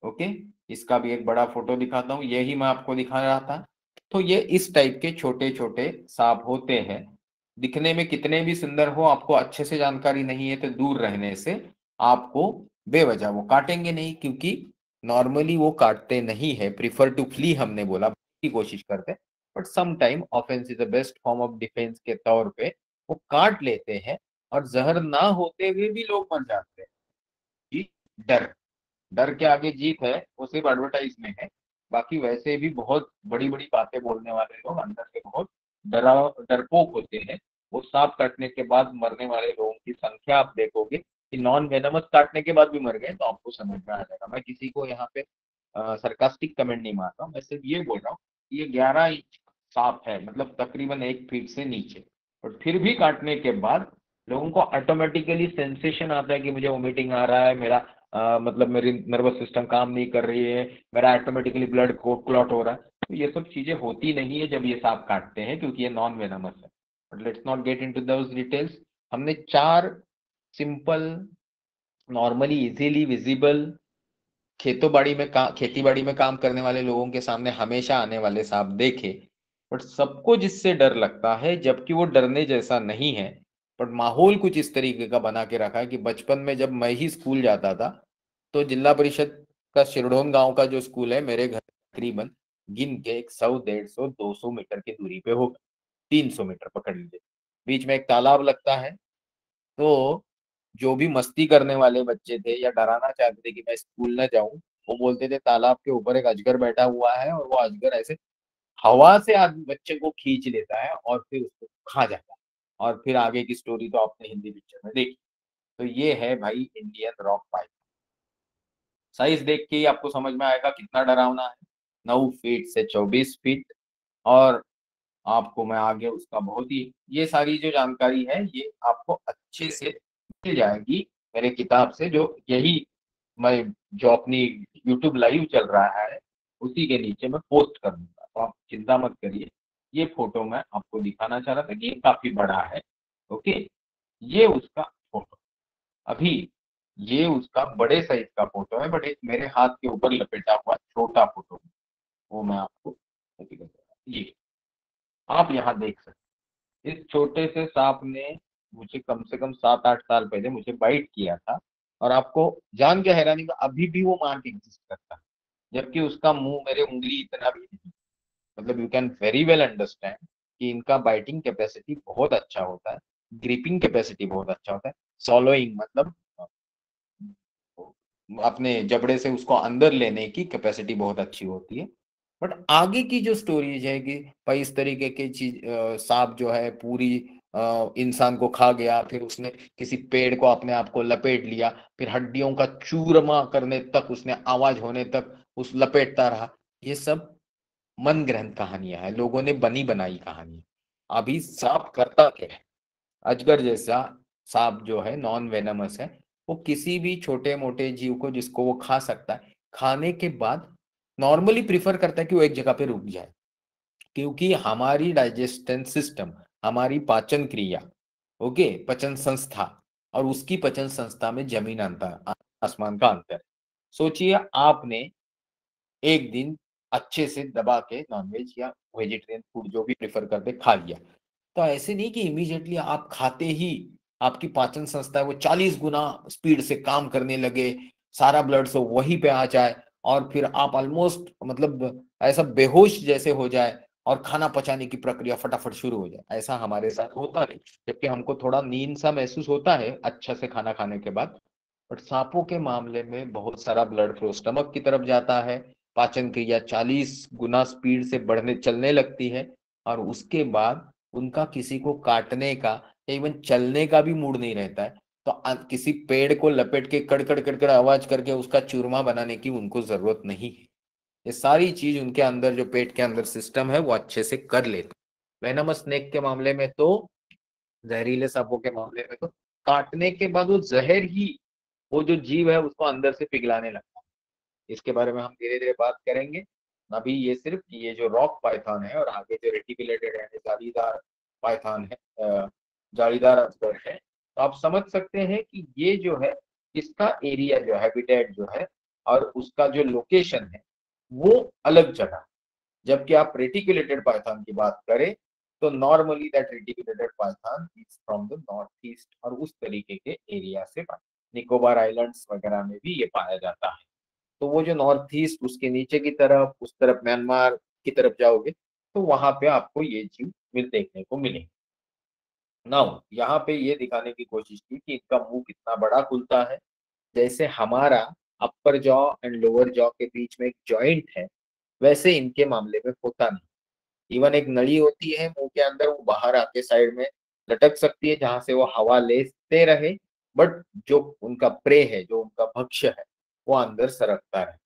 ओके। इसका भी एक बड़ा फोटो दिखाता हूँ, यही मैं आपको दिखा रहा था। तो ये इस टाइप के छोटे छोटे सांप होते हैं। दिखने में कितने भी सुंदर हो, आपको अच्छे से जानकारी नहीं है तो दूर रहने से आपको बेवजह वो काटेंगे नहीं, क्योंकि नॉर्मली वो काटते नहीं है। प्रीफर टू फ्ली हमने बोला की कोशिश करते हैं, but some time offense is the best form of defense के तौर पे वो काट लेते हैं। और जहर ना होते हुए भी लोग मर जाते हैं। जी, डर, डर के आगे जीत है वो सिर्फ एडवर्टाइज में है। बाकी वैसे भी बहुत बड़ी बड़ी बातें बोलने वाले लोग अंदर से बहुत डरा डरपोक होते हैं। वो सांप काटने के बाद मरने वाले लोगों की संख्या आप देखोगे कि नॉन वेनमस काटने के बाद भी मर गए तो आपको समझ में आ जाएगा। मैं किसी को यहाँ पे सरकास्टिक कमेंट नहीं मार रहा हूँ, मैं सिर्फ ये बोल रहा हूँ ये 11 इंच सांप है, मतलब तकरीबन 1 फीट से नीचे, और फिर भी काटने के बाद लोगों को ऑटोमेटिकली सेंसेशन आता है कि मुझे वोमिटिंग आ रहा है, मेरा मतलब मेरी नर्वस सिस्टम काम नहीं कर रही है, मेरा ऑटोमेटिकली ब्लड को क्लॉट हो रहा है। तो ये सब चीजें होती नहीं है जब ये सांप काटते हैं, क्योंकि ये नॉन वेनमस है। But let's not get into those details. हमने 4 सिंपल, नॉर्मली इजीली विजिबल, खेती बाड़ी में काम करने वाले लोगों के सामने हमेशा आने वाले सांप देखे, बट सबको जिससे डर लगता है, जबकि वो डरने जैसा नहीं है, बट माहौल कुछ इस तरीके का बना के रखा है कि बचपन में जब मैं ही स्कूल जाता था, तो जिला परिषद का शिरडोन गांव का जो स्कूल है मेरे घर तकरीबन गिन के 100, 150, 200 मीटर की दूरी पे होगा, 300 मीटर पकड़ लीजिए। बीच में एक तालाब लगता है। तो जो भी मस्ती करने वाले बच्चे थे या डराना चाहते थे कि मैं स्कूल न जाऊं, वो बोलते थे तालाब के ऊपर एक अजगर बैठा हुआ है, और वो अजगर ऐसे हवा से आदमी बच्चे को खींच लेता है और फिर उसको खा जाता है। और फिर आगे की स्टोरी तो आपने हिंदी पिक्चर में देखी। तो ये है भाई इंडियन रॉक पाइथन। साइज देख के ही आपको समझ में आएगा कितना डरावना है, 9 फीट से 24 फीट। और आपको मैं आगे उसका बहुत ही, ये सारी जो जानकारी है ये आपको अच्छे से मिल जाएगी मेरे किताब से, जो यही मैं जो अपनी यूट्यूब लाइव चल रहा है उसी के नीचे मैं पोस्ट कर दूंगा, तो आप चिंता मत करिए। ये फोटो मैं आपको दिखाना चाह रहा था कि ये काफी बड़ा है। ओके, ये उसका फोटो। अभी ये उसका बड़े साइज का फोटो है, बट एक मेरे हाथ के ऊपर लपेटा हुआ छोटा फोटो है, वो मैं आपको ये आप यहाँ देख सकते हैं। इस छोटे से सांप ने मुझे कम से कम 7-8 साल पहले मुझे बाइट किया था, और आपको जान के हैरानी का अभी भी वो मार्क एग्जिस्ट करता है, जबकि उसका मुंह मेरे उंगली इतना भी नहीं। मतलब you can very well understand कि इनका बाइटिंग कैपेसिटी बहुत अच्छा होता है, ग्रिपिंग कैपेसिटी बहुत अच्छा होता है, सॉलोइंग मतलब अपने जबड़े से उसको अंदर लेने की कैपेसिटी बहुत अच्छी होती है। बट आगे की जो स्टोरीज है कि भाई इस तरीके की चीज, सांप जो है पूरी इंसान को खा गया, फिर उसने किसी पेड़ को अपने आप को लपेट लिया, फिर हड्डियों का चूरमा करने तक, उसने आवाज होने तक उस लपेटता रहा, ये सब मन ग्रंथ कहानियां है, लोगों ने बनी बनाई कहानी। अभी सांप करता क्या है? अजगर जैसा सांप जो है नॉन वेनमस है, वो किसी भी छोटे मोटे जीव को जिसको वो खा सकता है, खाने के बाद नॉर्मली प्रिफर करता है कि वो एक जगह पे रुक जाए, क्योंकि हमारी डाइजेस्शन सिस्टम, हमारी पाचन क्रिया, ओके, पचन संस्था, और उसकी पचन संस्था में जमीन अंतर, आसमान का अंतर है। सोचिए आपने एक दिन अच्छे से दबा के नॉनवेज या वेजिटेरियन फूड जो भी प्रेफर करते खा लिया, तो ऐसे नहीं कि इमीडिएटली आप खाते ही आपकी पाचन संस्था है वो 40 गुना स्पीड से काम करने लगे, सारा ब्लड से वहीं पे आ जाए, और फिर आप ऑलमोस्ट मतलब ऐसा बेहोश जैसे हो जाए, और खाना पचाने की प्रक्रिया फटाफट शुरू हो जाए। ऐसा हमारे साथ होता नहीं, जबकि हमको थोड़ा नींद सा महसूस होता है अच्छा से खाना खाने के बाद। बट सांपों के मामले में बहुत सारा ब्लड फ्लो स्टमक की तरफ जाता है, पाचन क्रिया 40 गुना स्पीड से बढ़ने चलने लगती है, और उसके बाद उनका किसी को काटने का, इवन चलने का भी मूड नहीं रहता है। तो किसी पेड़ को लपेट के कड़कड़ कड़कड़ आवाज करके उसका चूरमा बनाने की उनको जरूरत नहीं है। ये सारी चीज उनके अंदर जो पेट के अंदर सिस्टम है वो अच्छे से कर लेते। वेनमस स्नेक के मामले में तो, जहरीले सांपों के मामले में तो काटने के बाद वो जहर ही, वो जो जीव है उसको अंदर से पिघलाने लगता है। इसके बारे में हम धीरे धीरे बात करेंगे। अभी ये सिर्फ ये जो रॉक पाइथन है, और आगे जो रेटिकुलेटेड है, जालीदार पाइथन है, जालीदार अजगर है, तो आप समझ सकते हैं कि ये जो है इसका एरिया जो हैबिटेट जो है और उसका जो लोकेशन है वो अलग जगह। जबकि आप रेटिकुलेटेड पाइथन की बात करें तो normally that reticulated Python is from the north east, और उस तरीके के एरिया से निकोबार आइलैंड्स वगैरह में भी ये पाया जाता है। तो वो जो नॉर्थ ईस्ट उसके नीचे की तरफ, उस तरफ म्यांमार की तरफ जाओगे तो वहां पे आपको ये जीव देखने को मिलेंगे। नाउ यहाँ पे ये दिखाने की कोशिश की कि इनका मुंह कितना बड़ा खुलता है। जैसे हमारा अपर जॉ एंड लोअर जॉ के बीच में एक जॉइंट है, वैसे इनके मामले में होता नहीं। इवन एक नली होती है मुंह के अंदर, वो बाहर आके साइड में लटक सकती है जहां से वो हवा लेते रहे, बट जो उनका प्रे है, जो उनका भक्ष्य है, वो अंदर सरकता है।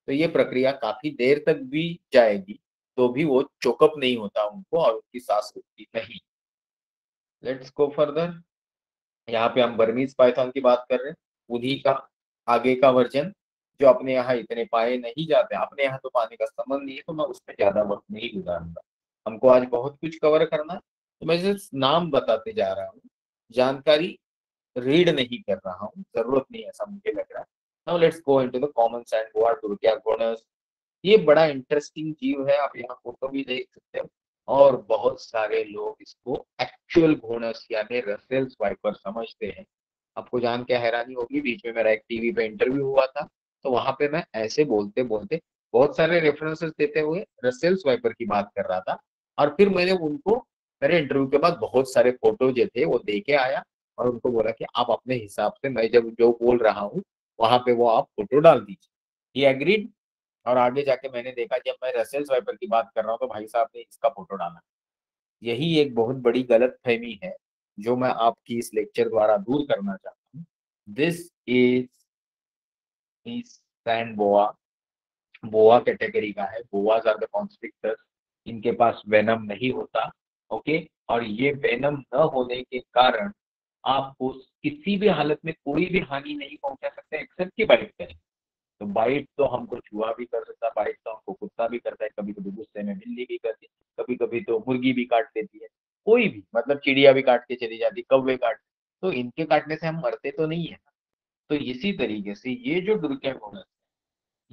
तो ये प्रक्रिया काफी देर तक भी जाएगी, तो भी वो चोकअप नहीं होता उनको और उनकी सांस रुकती नहीं। Let's go further. यहाँ पे हम बर्मीज पाइथन की बात कर रहे हैं, उन्हीं का आगे का वर्जन, जो अपने यहाँ इतने पाए नहीं जाते। अपने यहाँ तो पाने का संबंध नहीं है, तो मैं उस पर ज्यादा वक्त नहीं गुजारूंगा। हमको आज बहुत कुछ कवर करना है, तो मैं सिर्फ नाम बताते जा रहा हूँ, जानकारी रीड नहीं कर रहा हूँ, जरूरत नहीं है ऐसा मुझे लग रहा है। Now let's go into the common sand boa टुर्किया गोनस। ये बड़ा इंटरेस्टिंग जीव है, आप यहाँ फोटो भी देख सकते हो। और बहुत सारे लोग इसको एक्चुअल घोनस यानी रसेल्स वाइपर समझते हैं। आपको जान के हैरानी होगी, बीच में मेरा एक टीवी पे इंटरव्यू हुआ था, तो वहां पे मैं ऐसे बोलते बोलते बहुत सारे रेफरेंसेस देते हुए रसेल्स वाइपर की बात कर रहा था। और फिर मैंने उनको मेरे इंटरव्यू के बाद बहुत सारे फोटो जो थे वो दे के आया, और उनको बोला कि आप अपने हिसाब से मैं जब जो बोल रहा हूँ वहां पे वो आप फोटो डाल दीजिए। ही एग्रीड। और आगे जाके मैंने देखा, जब मैं रसेल स्वाइपर की बात कर रहा हूँ तो भाई साहब ने इसका फोटो डाला। यही एक बहुत बड़ी गलत फहमी है, जो मैं आपकी इस लेक्चर द्वारा दूर करना चाहता हूँ। This is sand boa. Boa category का है, बोआज आर द कॉन्स्ट्रिक्टर्स। इनके पास वेनम नहीं होता। ओके। और ये वेनम न होने के कारण आपको किसी भी हालत में कोई भी हानि नहीं पहुंचा सकते, एक्सेप्ट की बाइट करें। तो बाइट तो हमको चूहा भी कर सकता है, बाइट तो हमको कुत्ता भी करता है, कभी कभी गुस्से में बिल्ली भी करती है, कभी कभी तो मुर्गी भी काट लेती है, कोई भी मतलब चिड़िया भी काट के चली जाती, कौवे काट। तो इनके काटने से हम मरते तो नहीं है। तो इसी तरीके से ये जो डुरकैमोनस,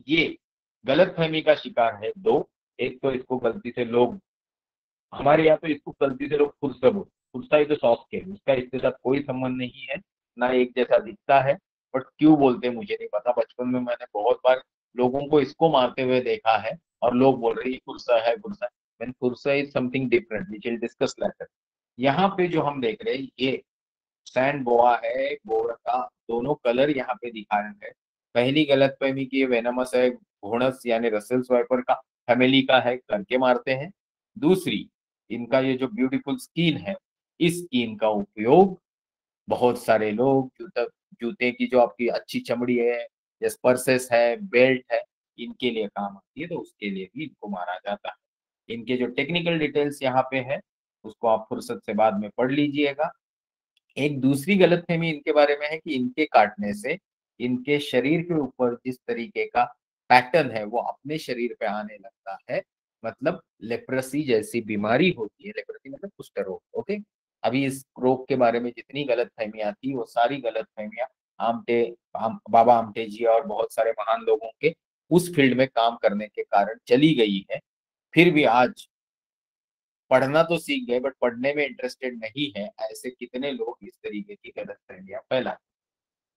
ये गलत फहमी का शिकार है दो। एक तो इसको गलती से लोग, हमारे यहाँ तो इसको गलती से लोग फुरसा बोलते, फुरसा ही तो सॉस के, उसका इसके साथ कोई संबंध नहीं है, ना एक जैसा दिखता है। बट क्यों बोलते हैं मुझे नहीं पता, बचपन में मैंने बहुत बार लोगों को इसको मारते हुए देखा है, और लोग बोल रहे हैं फुरसा है फुरसा। मैंने फुरसा is something different which will discuss later. यहाँ पे जो हम देख रहे हैं ये सैंड बोआ है, बोरा का दोनों कलर यहाँ पे दिखाया है। पहली गलतफहमी की ये वेनमस है, घोड़स यानी रसेल स्वाइपर का फैमिली का है, करके मारते हैं। दूसरी, इनका ये जो ब्यूटीफुल स्किन है, इस स्किन का उपयोग बहुत सारे लोग जूता, जूते की जो आपकी अच्छी चमड़ी है, या पर्सेस है, बेल्ट है, इनके लिए काम आती है, तो उसके लिए भी इनको मारा जाता है। इनके जो टेक्निकल डिटेल्स यहाँ पे है, उसको आप फुर्सत से बाद में पढ़ लीजिएगा। एक दूसरी गलतफहमी इनके बारे में है कि इनके काटने से इनके शरीर के ऊपर जिस तरीके का पैटर्न है वो अपने शरीर पे आने लगता है, मतलब लेप्रेसी जैसी बीमारी होती है। लेप्रेसी मतलब कुष्ठ रोग। ओके। अभी इस रोग के बारे में जितनी गलतफहमियां थी, वो सारी गलतफहमियां बाबा आमटे जी और बहुत सारे महान लोगों के उस फील्ड में काम करने के कारण चली गई है। फिर भी आज पढ़ना तो सीख गए, बट पढ़ने में इंटरेस्टेड नहीं है, ऐसे कितने लोग इस तरीके की गलतफहमियां फैलाते।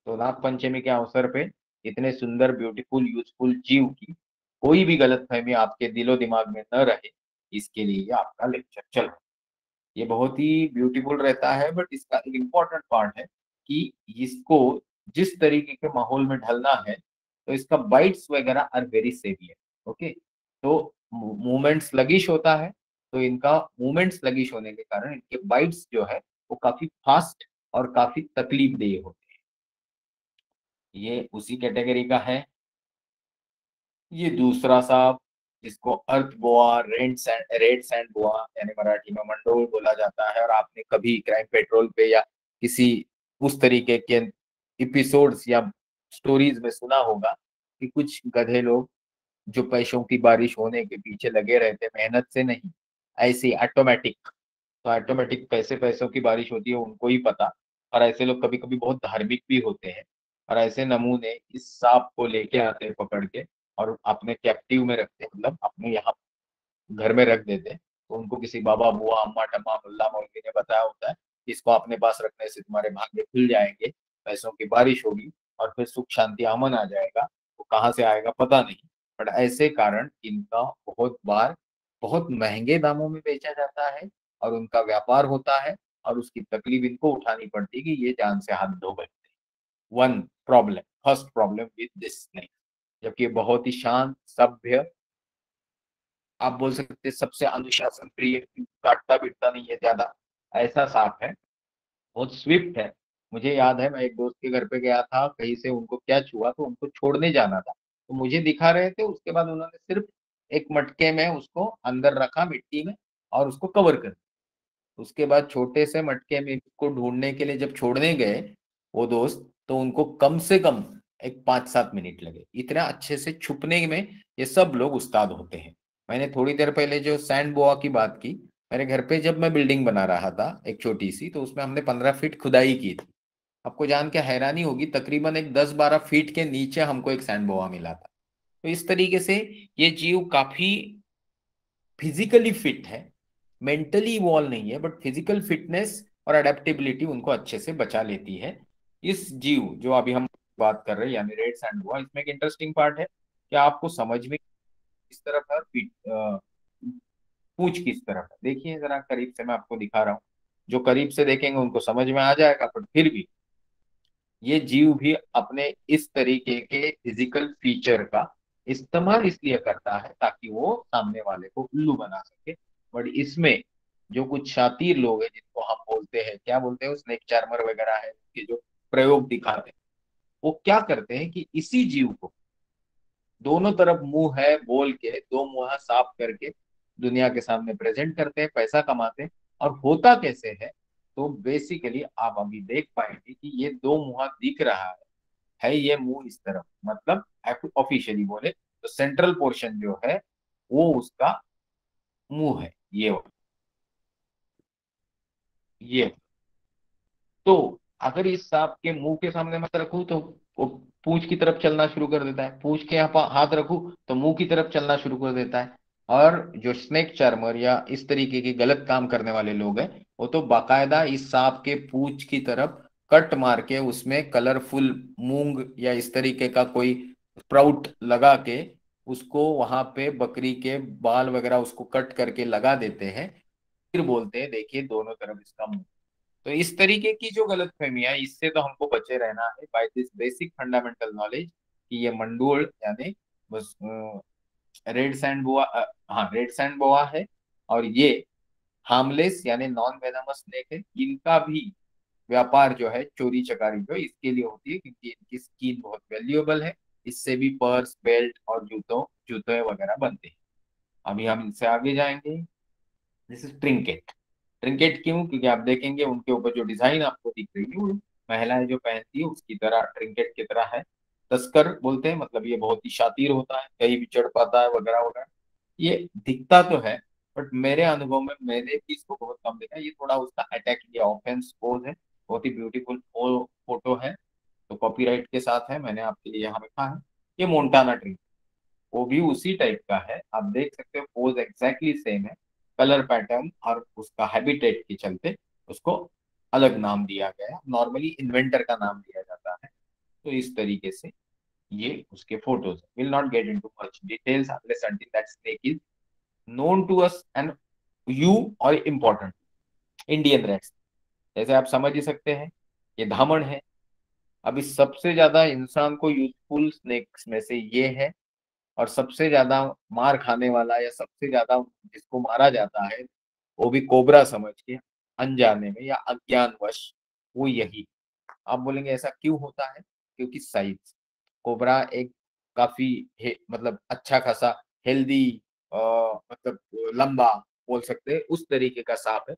तो नाग पंचमी के अवसर पे इतने सुंदर ब्यूटीफुल यूजफुल जीव की कोई भी गलतफहमी आपके दिलो दिमाग में न रहे, इसके लिए ये आपका लेक्चर चल रहा है। ये बहुत ही ब्यूटीफुल रहता है, बट इसका एक इम्पोर्टेंट पार्ट है कि इसको जिस तरीके के माहौल में ढलना है, तो इसका बाइट्स वगैरह आर वेरी सेवियर। ओके। तो मूवमेंट स्लगिश होता है, तो इनका मूवमेंट स्लगिश होने के कारण इनके बाइट्स जो है वो काफी फास्ट और काफी तकलीफदेह होते हैं। ये उसी कैटेगरी का है। ये दूसरा सांप, जिसको अर्थ बोआ, रेड सैंड बोआ यानी मराठी में मंडोल बोला जाता है। और आपने कभी क्राइम पेट्रोल पे या किसी उस तरीके के एपिसोड्स या स्टोरीज में सुना होगा कि कुछ गधे लोग जो पैसों की बारिश होने के पीछे लगे रहते, मेहनत से नहीं, ऐसे ऑटोमेटिक। तो ऑटोमेटिक पैसे पैसों की बारिश होती है, उनको ही पता। और ऐसे लोग कभी कभी बहुत धार्मिक भी होते हैं, और ऐसे नमूने इस सांप को लेके आते हैं पकड़ के, और अपने कैप्टिव में रखते हैं, मतलब अपने यहाँ घर में रख देते हैं। तो उनको किसी बाबा बुआ अम्मा टम्मा मुल्ला मौलवी ने बताया होता है कि इसको अपने पास रखने से तुम्हारे भाग्य खुल जाएंगे, पैसों की बारिश होगी, और फिर सुख शांति अमन आ जाएगा। वो कहाँ से आएगा पता नहीं, बट ऐसे कारण इनका बहुत बार बहुत महंगे दामों में बेचा जाता है, और उनका व्यापार होता है, और उसकी तकलीफ इनको उठानी पड़ती है कि ये जान से हाथ धो बैठते हैं। One problem, first problem with this snake. जबकि ये बहुत ही शांत सभ्य, आप बोल सकते हैं सबसे अनुशासन प्रिय, काटता पीटता नहीं है ज्यादा, ऐसा सांप है। बहुत स्विफ्ट है, मुझे याद है मैं एक दोस्त के घर पे गया था, कहीं से उनको क्या छुआ तो उनको छोड़ने जाना था, तो मुझे दिखा रहे थे, उसके बाद उन्होंने सिर्फ एक मटके में उसको अंदर रखा मिट्टी में और उसको कवर कर दिया। उसके बाद छोटे से मटके में इसको ढूंढने के लिए जब छोड़ने गए वो दोस्त, तो उनको कम से कम एक 5-7 मिनट लगे, इतना अच्छे से छुपने में ये सब लोग उस्ताद होते हैं। मैंने थोड़ी देर पहले जो सैंड बोआ की बात की, मेरे घर पे जब मैं बिल्डिंग बना रहा था एक छोटी सी, तो उसमें हमने 15 फीट खुदाई की थी। आपको जान के हैरानी होगी, तकरीबन एक 10-12 फीट के नीचे हमको एक सैंड बोआ मिला था। तो इस तरीके से ये जीव काफी फिजिकली फिट है, मेंटली इवॉल्व नहीं है, बट फिजिकल फिटनेस और अडेप्टेबिलिटी उनको अच्छे से बचा लेती है। इस जीव जो अभी हम बात कर रहे हैं यानी रेड सैंड हुआ, इसमें एक इंटरेस्टिंग पार्ट है कि आपको समझ में किस तरफ है और पूंछ किस तरफ है। देखिए जरा करीब से मैं आपको दिखा रहा हूँ, जो करीब से देखेंगे उनको समझ में आ जाएगा, पर फिर भी ये जीव भी अपने इस तरीके के फिजिकल फीचर का इस्तेमाल इसलिए करता है ताकि वो सामने वाले को उल्लू बना सके। बट इसमें जो कुछ शातिर लोग हैं, जिनको हम बोलते हैं, क्या बोलते हैं, स्नेक चार्मर वगैरह है, के जो प्रयोग दिखाते हैं, वो क्या करते हैं कि इसी जीव को दोनों तरफ मुंह है बोल के दो मुंह साफ करके दुनिया के सामने प्रेजेंट करते हैं, पैसा कमाते हैं। और होता कैसे है, तो बेसिकली आप अभी देख पाएंगे कि ये दो मुंह दिख रहा है ये मुंह इस तरफ, मतलब ऑफिशियली बोले तो सेंट्रल पोर्शन जो है वो उसका मुंह है, ये। तो अगर इस सांप के मुंह के सामने मत रखूं तो वो पूंछ की तरफ चलना शुरू कर देता है, पूंछ के यहाँ पर हाथ रखूं तो मुंह की तरफ चलना शुरू कर देता है। और जो स्नेक चार्मर या इस तरीके के गलत काम करने वाले लोग हैं, वो तो बाकायदा इस सांप के पूंछ की तरफ कट मार के उसमें कलरफुल मूंग या इस तरीके का कोई स्प्राउट लगा के उसको वहां पे बकरी के बाल वगैरह उसको कट करके लगा देते हैं। फिर बोलते हैं देखिए दोनों तरफ इसका मुंह। तो इस तरीके की जो गलतफहमियां है, इससे तो हमको बचे रहना है by this basic fundamental knowledge कि ये मंडूल यानी बस रेड सैंड बोआ, हाँ रेड सैंड बोआ है। और ये हार्मलेस यानी नॉन वेनमस स्नेक है। इनका भी व्यापार जो है चोरी चकारी जो इसके लिए होती है क्योंकि इनकी स्किन बहुत वैल्यूएबल है। इससे भी पर्स बेल्ट और जूतों जूते वगैरह बनते हैं। अभी हम इनसे आगे जाएंगे। This is trinket. ट्रिंकेट क्यों? क्योंकि आप देखेंगे उनके ऊपर जो डिजाइन आपको दिख रही है वो महिलाएं जो पहनती है उसकी तरह ट्रिंकेट की तरह है। तस्कर बोलते हैं, मतलब ये बहुत ही शातिर होता है, कहीं भी चढ़ पाता है वगैरह वगैरह। ये दिखता तो है, बट मेरे अनुभव में मैंने भी इसको बहुत कम देखा। ये थोड़ा उसका अटैक या ऑफेंस पोज है। बहुत ही ब्यूटीफुल फोटो है, तो कॉपीराइट के साथ है, मैंने आपके लिए यहाँ रखा है। ये मोन्टाना ट्रिंकेट, वो भी उसी टाइप का है, आप देख सकते हो पोज एग्जैक्टली सेम है। कलर पैटर्न और उसका हैबिटेट के चलते उसको अलग नाम दिया गया, नॉर्मली इन्वेंटर का नाम दिया जाता है। तो इस तरीके से ये उसके photos. Will not get into much details unless until that snake is known to us and you और इम्पोर्टेंट इंडियन रेड्स। जैसे आप समझ ही सकते हैं ये धामण है। अभी सबसे ज्यादा इंसान को यूजफुल स्नेक्स में से ये है। और सबसे ज्यादा मार खाने वाला या सबसे ज्यादा जिसको मारा जाता है वो भी कोबरा समझ के अनजाने में या अज्ञानवश, वो यही। आप बोलेंगे ऐसा क्यों होता है? क्योंकि साइज, कोबरा एक काफी मतलब अच्छा खासा हेल्दी, मतलब लंबा बोल सकते हैं उस तरीके का सांप है।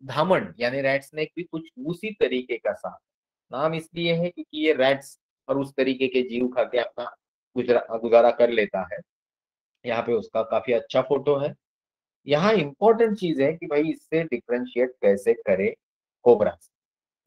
धामन यानी रैट स्नेक भी कुछ उसी तरीके का सांप है। नाम इसलिए है क्योंकि ये रैट्स और उस तरीके के जीव खा के अपना गुजारा कर लेता है। यहाँ पे उसका काफी अच्छा फोटो है। यहाँ इंपॉर्टेंट चीज है कि भाई इससे डिफरेंशिएट कैसे करे कोबरा से।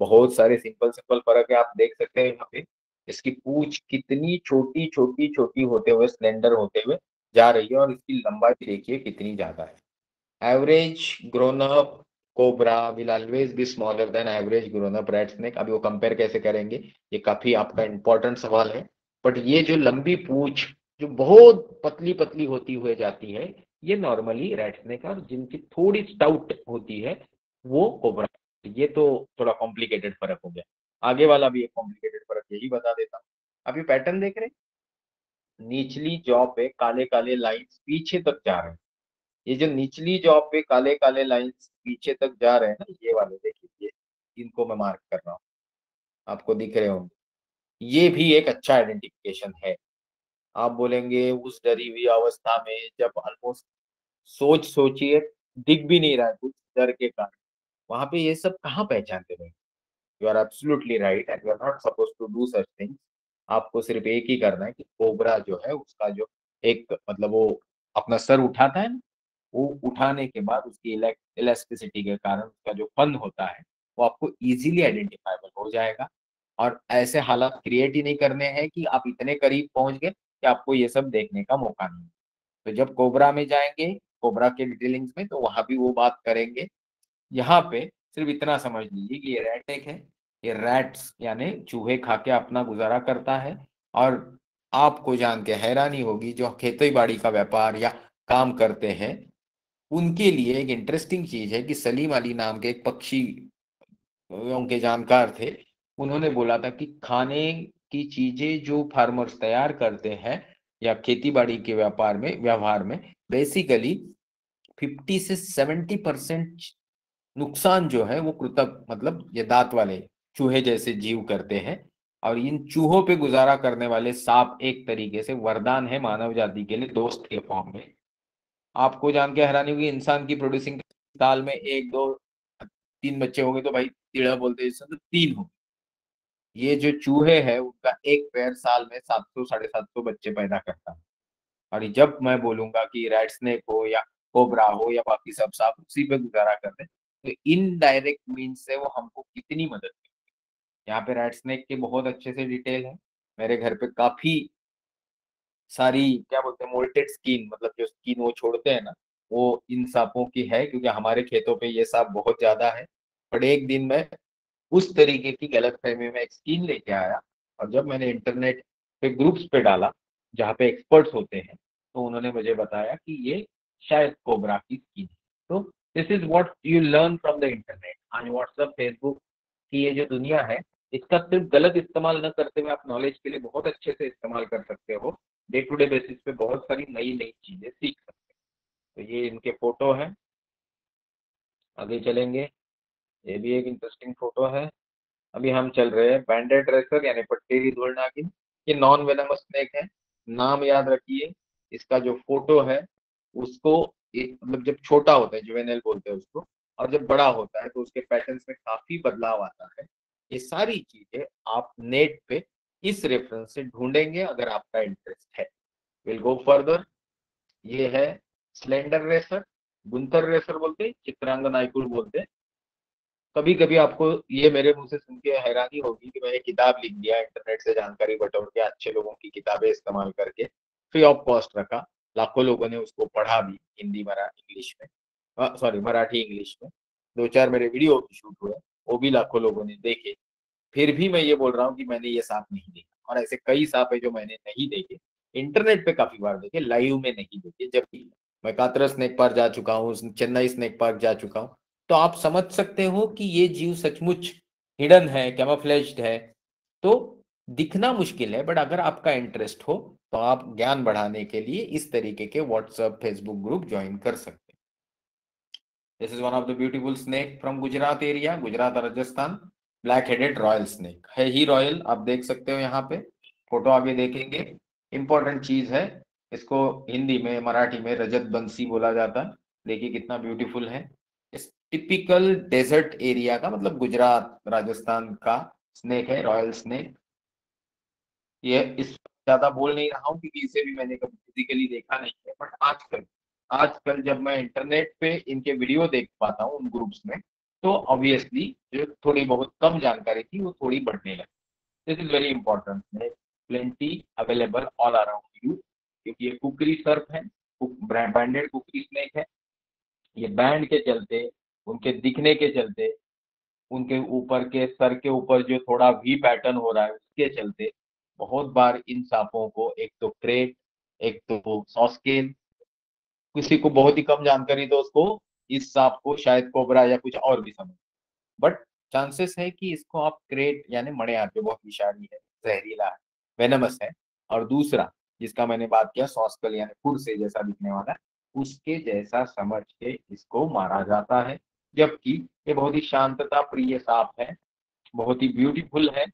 बहुत सारे सिंपल सिंपल फर्क है, आप देख सकते हैं यहाँ पे। इसकी पूंछ कितनी छोटी छोटी छोटी होते हुए स्लेंडर होते हुए जा रही है, और इसकी लंबाई भी देखिए कितनी ज्यादा है। Average grown up cobra will always be smaller than average grown up red snake. अभी वो कंपेयर कैसे करेंगे, ये काफी आपका इंपॉर्टेंट सवाल है। बट ये जो लंबी पूंछ जो बहुत पतली पतली होती हुए जाती है, ये नॉर्मली रेड स्नेक, और जिनकी थोड़ी स्टाउट होती है वो कोबरा। ये तो थोड़ा कॉम्प्लिकेटेड फर्क हो गया। आगे वाला भी एक कॉम्प्लिकेटेड फर्क यही बता देता हूँ। अभी पैटर्न देख रहे हैं, निचली जॉ पे काले काले लाइंस पीछे तक जा रहे हैं। ये जो निचली जॉ पे काले काले लाइंस पीछे तक जा रहे हैं ना, ये वाले देखिए, ये इनको मैं मार्क कर रहा हूँ। आपको दिख रहे होंगे। ये भी एक अच्छा आइडेंटिफिकेशन है। आप बोलेंगे उस डरी हुई अवस्था में जब ऑलमोस्ट सोचिए दिख भी नहीं रहा है कुछ डर के कारण, वहाँ पे ये सब कहाँ पहचानते रहेंगे? You are absolutely right and you are not supposed to do such things. आपको सिर्फ एक ही करना है कि कोबरा जो है उसका जो एक मतलब वो अपना सर उठाता है ना, वो उठाने के बाद उसकी इलास्टिसिटी के कारण उसका जो फन होता है, वो आपको ईज़िली आइडेंटिफाएबल हो जाएगा। और ऐसे हालात क्रिएट ही नहीं करने हैं कि आप इतने करीब पहुँच गए कि आपको ये सब देखने का मौका नहीं मिले। तो जब कोबरा में जाएँगे, कोबरा के डिटेलिंग्स में, तो वहाँ भी वो बात करेंगे। यहाँ पे सिर्फ इतना समझ लीजिए कि ये रैट एक है, ये रैट्स यानी चूहे खा के अपना गुज़ारा करता है। और आपको जान के हैरानी होगी जो खेती-बाड़ी का व्यापार या काम करते हैं, उनके लिए एक इंटरेस्टिंग चीज़ है कि सलीम अली नाम के एक पक्षी उनके जानकार थे। उन्होंने बोला था कि खाने की चीज़ें जो फार्मर्स तैयार करते हैं या खेती-बाड़ी के व्यवहार में बेसिकली 50 से 70% नुकसान जो है वो कृतक मतलब ये दांत वाले चूहे जैसे जीव करते हैं। और इन चूहों पे गुजारा करने वाले सांप एक तरीके से वरदान है मानव जाति के लिए दोस्त के फॉर्म में। आपको जान के हैरानी होगी इंसान की प्रोड्यूसिंग साल में 1, 2, 3 बच्चे होंगे तो भाई टीड़ा बोलते हैं इसमें तो 3 होंगे। ये जो चूहे हैं उनका एक पैर साल में 700 साढ़े 700 बच्चे पैदा करता है। और जब मैं बोलूंगा कि रेड स्नेक हो या कोबरा हो या बाकी सब सांप उसी पे गुजारा करते हैं, तो इनडायरेक्ट मीन्स से वो हमको कितनी मदद करते हैं। यहाँ पे रेड स्नेक के बहुत अच्छे से डिटेल है। मेरे घर पे काफ़ी सारी क्या बोलते हैं मोल्टेड स्किन मतलब जो स्किन वो छोड़ते हैं ना, वो इन साँपों की है क्योंकि हमारे खेतों पे ये साँप बहुत ज़्यादा है। बट एक दिन मैं उस तरीके की गलतफ़हमी में एक स्किन लेके आया और जब मैंने इंटरनेट पे ग्रुप्स पे डाला, जहाँ पे एक्सपर्ट्स होते हैं, तो उन्होंने मुझे बताया कि ये शायद कोबरा की स्किन है। तो this is what you learn from the internet. आज व्हाट्सएप, फेसबुक की ये जो दुनिया है, इसका सिर्फ गलत इस्तेमाल ना करते हुए आप नॉलेज के लिए बहुत अच्छे से इस्तेमाल कर सकते हो। डे टू डे बेसिस पे बहुत सारी नई-नई चीज़ें सीख सकते हो। तो ये इनके फ़ोटो हैं, आगे चलेंगे। ये भी एक इंटरेस्टिंग फ़ोटो है। अभी हम चल रहे हैं बैंडेड रेसर यानी पट्टेरी धूल नागिन। ये नॉन वेनमस स्नेक है। नाम याद रखिए। इसका जो फोटो है उसको एक मतलब जब छोटा होता है जुवेनाइल बोलते हैं उसको, और जब बड़ा होता है तो उसके पैटर्न्स में काफी बदलाव आता है। ये सारी चीजें आप नेट पे इस रेफरेंस से ढूंढेंगे अगर आपका इंटरेस्ट है। Will go further. ये है स्लेंडर रेसर, गुंथर रेसर बोलते हैं, चित्रांगन नायकुल बोलते हैं। कभी कभी आपको ये मेरे मुंह से सुन के हैरानी होगी कि मैंने किताब लिख दिया इंटरनेट से जानकारी बटोर के अच्छे लोगों की किताबें इस्तेमाल करके फ्री ऑफ कॉस्ट रखा। लाखों लोगों ने उसको पढ़ा भी हिंदी मराठी इंग्लिश में, सॉरी मराठी इंग्लिश में। 2-4 मेरे वीडियो भी शूट हुए, वो भी लाखों लोगों ने देखे। फिर भी मैं ये बोल रहा हूँ कि मैंने ये सांप नहीं देखा, और ऐसे कई सांप है जो मैंने नहीं देखे, इंटरनेट पे काफी बार देखे, लाइव में नहीं देखे। जबकि मैं कातरा स्नेक पार्क जा चुका हूँ, चेन्नई स्नेक पार्क जा चुका हूँ। तो आप समझ सकते हो कि ये जीव सचमुच हिडन है, कैमोफ्लेज्ड है। तो दिखना मुश्किल है, बट अगर आपका इंटरेस्ट हो तो आप ज्ञान बढ़ाने के लिए इस तरीके के व्हाट्सएप फेसबुक ग्रुप ज्वाइन कर सकते हैं। This is one of the beautiful snake from Gujarat area, Gujarat और Rajasthan. Black headed royal snake है ही रॉयल, आप देख सकते हो यहाँ पे। फोटो आगे देखेंगे। इंपॉर्टेंट चीज है, इसको हिंदी में मराठी में रजत बंसी बोला जाता है। देखिए कितना ब्यूटीफुल है। इस टिपिकल डेजर्ट एरिया का मतलब गुजरात राजस्थान का स्नेक है, रॉयल स्नेक। ये इस ज्यादा बोल नहीं रहा हूँ क्योंकि इसे भी मैंने कभी फिजिकली देखा नहीं है, बट आजकल आजकल जब मैं इंटरनेट पे इनके वीडियो देख पाता हूँ उन ग्रुप्स में, तो ऑब्वियसली जो थोड़ी बहुत कम जानकारी थी वो थोड़ी बढ़ने लगी। This is very important. Plenty available all around you, क्योंकि ये कुकरी सर्फ है, ब्रांडेड कुकरी स्नेक है। ये बैंड के चलते, उनके दिखने के चलते, उनके ऊपर के सर के ऊपर जो थोड़ा वी पैटर्न हो रहा है उसके चलते बहुत बार इन सांपों को एक तो क्रेट, एक तो सॉस्केल, किसी को बहुत ही कम जानकारी तो उसको इस सांप को शायद कोबरा या कुछ और भी समझ। बट चांसेस है कि इसको आप क्रेट यानी मणियार जो बहुत विषारी है, जहरीला है, वेनमस है। और दूसरा जिसका मैंने बात किया सॉस्कल यानी फुर से जैसा दिखने वाला है, उसके जैसा समझ के इसको मारा जाता है। जबकि ये बहुत ही शांतता प्रिय सांप है, बहुत ही ब्यूटीफुल है।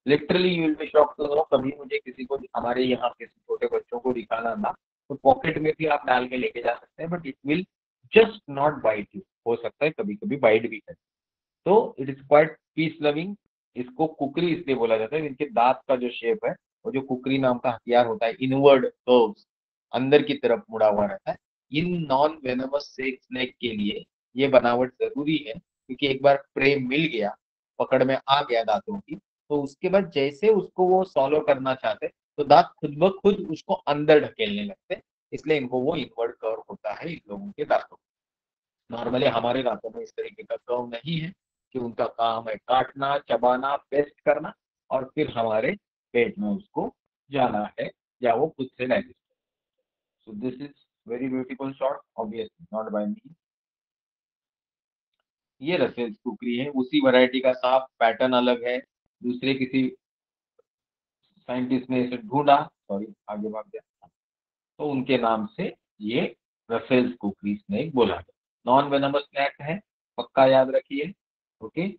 Literally you will be shock to know, कभी मुझे किसी को, हमारे यहाँ किसी छोटे बच्चों को दिखाना था तो पॉकेट में भी आप डाल के लेके जा सकते हैं, but it will just not bite you. हो सकता है कभी कभी बाइट भी करे, तो it is quite peace loving. इसको कुकरी इसलिए बोला जाता है, इनके दांत का जो शेप है वो जो कुकरी नाम का हथियार होता है, इनवर्ड कर्व्स, अंदर की तरफ मुड़ा हुआ रहता है। इन नॉन वेनमस स्नेक के लिए ये बनावट जरूरी है, क्योंकि एक बार प्रे मिल गया, पकड़ में आ गया दांतों की, तो उसके बाद जैसे उसको वो सॉलो करना चाहते तो दांत खुद ब खुद उसको अंदर ढकेलने लगते, इसलिए इनको वो इनवर्ड कर्व होता है इन लोगों के दांतों। नॉर्मली हमारे दांतों में इस तरीके का कर्व नहीं है, कि उनका काम है काटना, चबाना, पेस्ट करना, और फिर हमारे पेट में उसको जाना है, या वो खुद से digest. So this is very beautiful shot, obviously not by me. ये रसेल्स कुकरी है, उसी वैरायटी का सांप, पैटर्न अलग है, दूसरे किसी साइंटिस्ट ने इसे ढूंढा, सॉरी आगे भाग गया, तो उनके नाम से ये रसेल्स कुकरी स्नेक बोला गया। नॉन वेनमस स्नेक है, पक्का याद रखिए। ओके,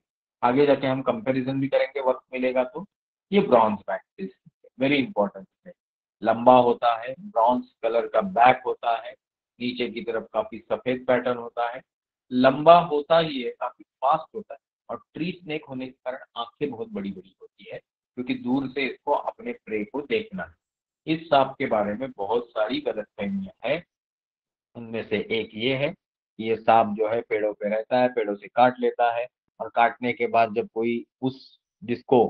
आगे जाके हम कंपैरिजन भी करेंगे, वक्त मिलेगा तो। ये ब्रॉन्ज बैक, वेरी इंपॉर्टेंट है, लंबा होता है, ब्रॉन्ज कलर का बैक होता है, नीचे की तरफ काफी सफेद पैटर्न होता है, लंबा होता ही है, काफी फास्ट होता है, और ट्री स्नेक होने के कारण आंखें बहुत बड़ी बड़ी होती है, क्योंकि दूर से इसको अपने प्रे को देखना है। इस सांप के बारे में बहुत सारी गलतफहमियां हैं। उनमें से एक ये है कि ये सांप जो है पेड़ों पे रहता है, पेड़ों से काट लेता है, और काटने के बाद जब कोई उस जिसको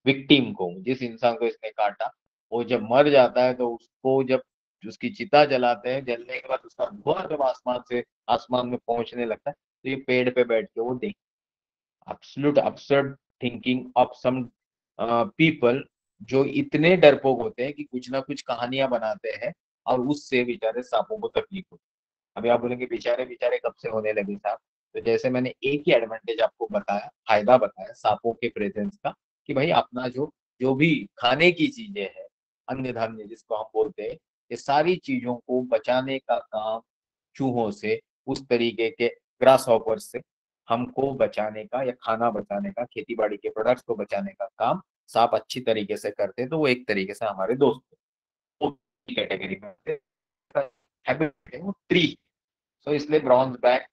विक्टिम को, जिस इंसान को इसने काटा, वो जब मर जाता है तो उसको जब उसकी चिता जलाते हैं, जलने के बाद उसका धुआं जब आसमान में पहुंचने लगता है, तो ये पेड़ पे बैठ के वो देख, absolute absurd thinking of some people, जो इतने डरपोक होते हैं कि कुछ ना कुछ कहानियां बनाते हैं, और उससे बेचारे सांपों को तकलीफ होती है। अभी आप बोलेंगे बेचारे बेचारे कब से होने लगे साहब, तो जैसे मैंने एक ही एडवांटेज आपको बताया, फायदा बताया सांपों के प्रेजेंस का, कि भाई अपना जो जो भी खाने की चीजें हैं, अन्य धान्य जिसको हम बोलते हैं, ये सारी चीजों को बचाने का काम चूहों से, उस तरीके के ग्रास हॉपर से हमको बचाने का, या खाना बचाने का, खेती बाड़ी के प्रोडक्ट्स को बचाने का काम सांप अच्छी तरीके से करते हैं, तो वो एक तरीके से हमारे दोस्त हैं। वो कैटेगरी में हैबिट है वो ट्री। तो इसलिए ब्रॉन्ज बैक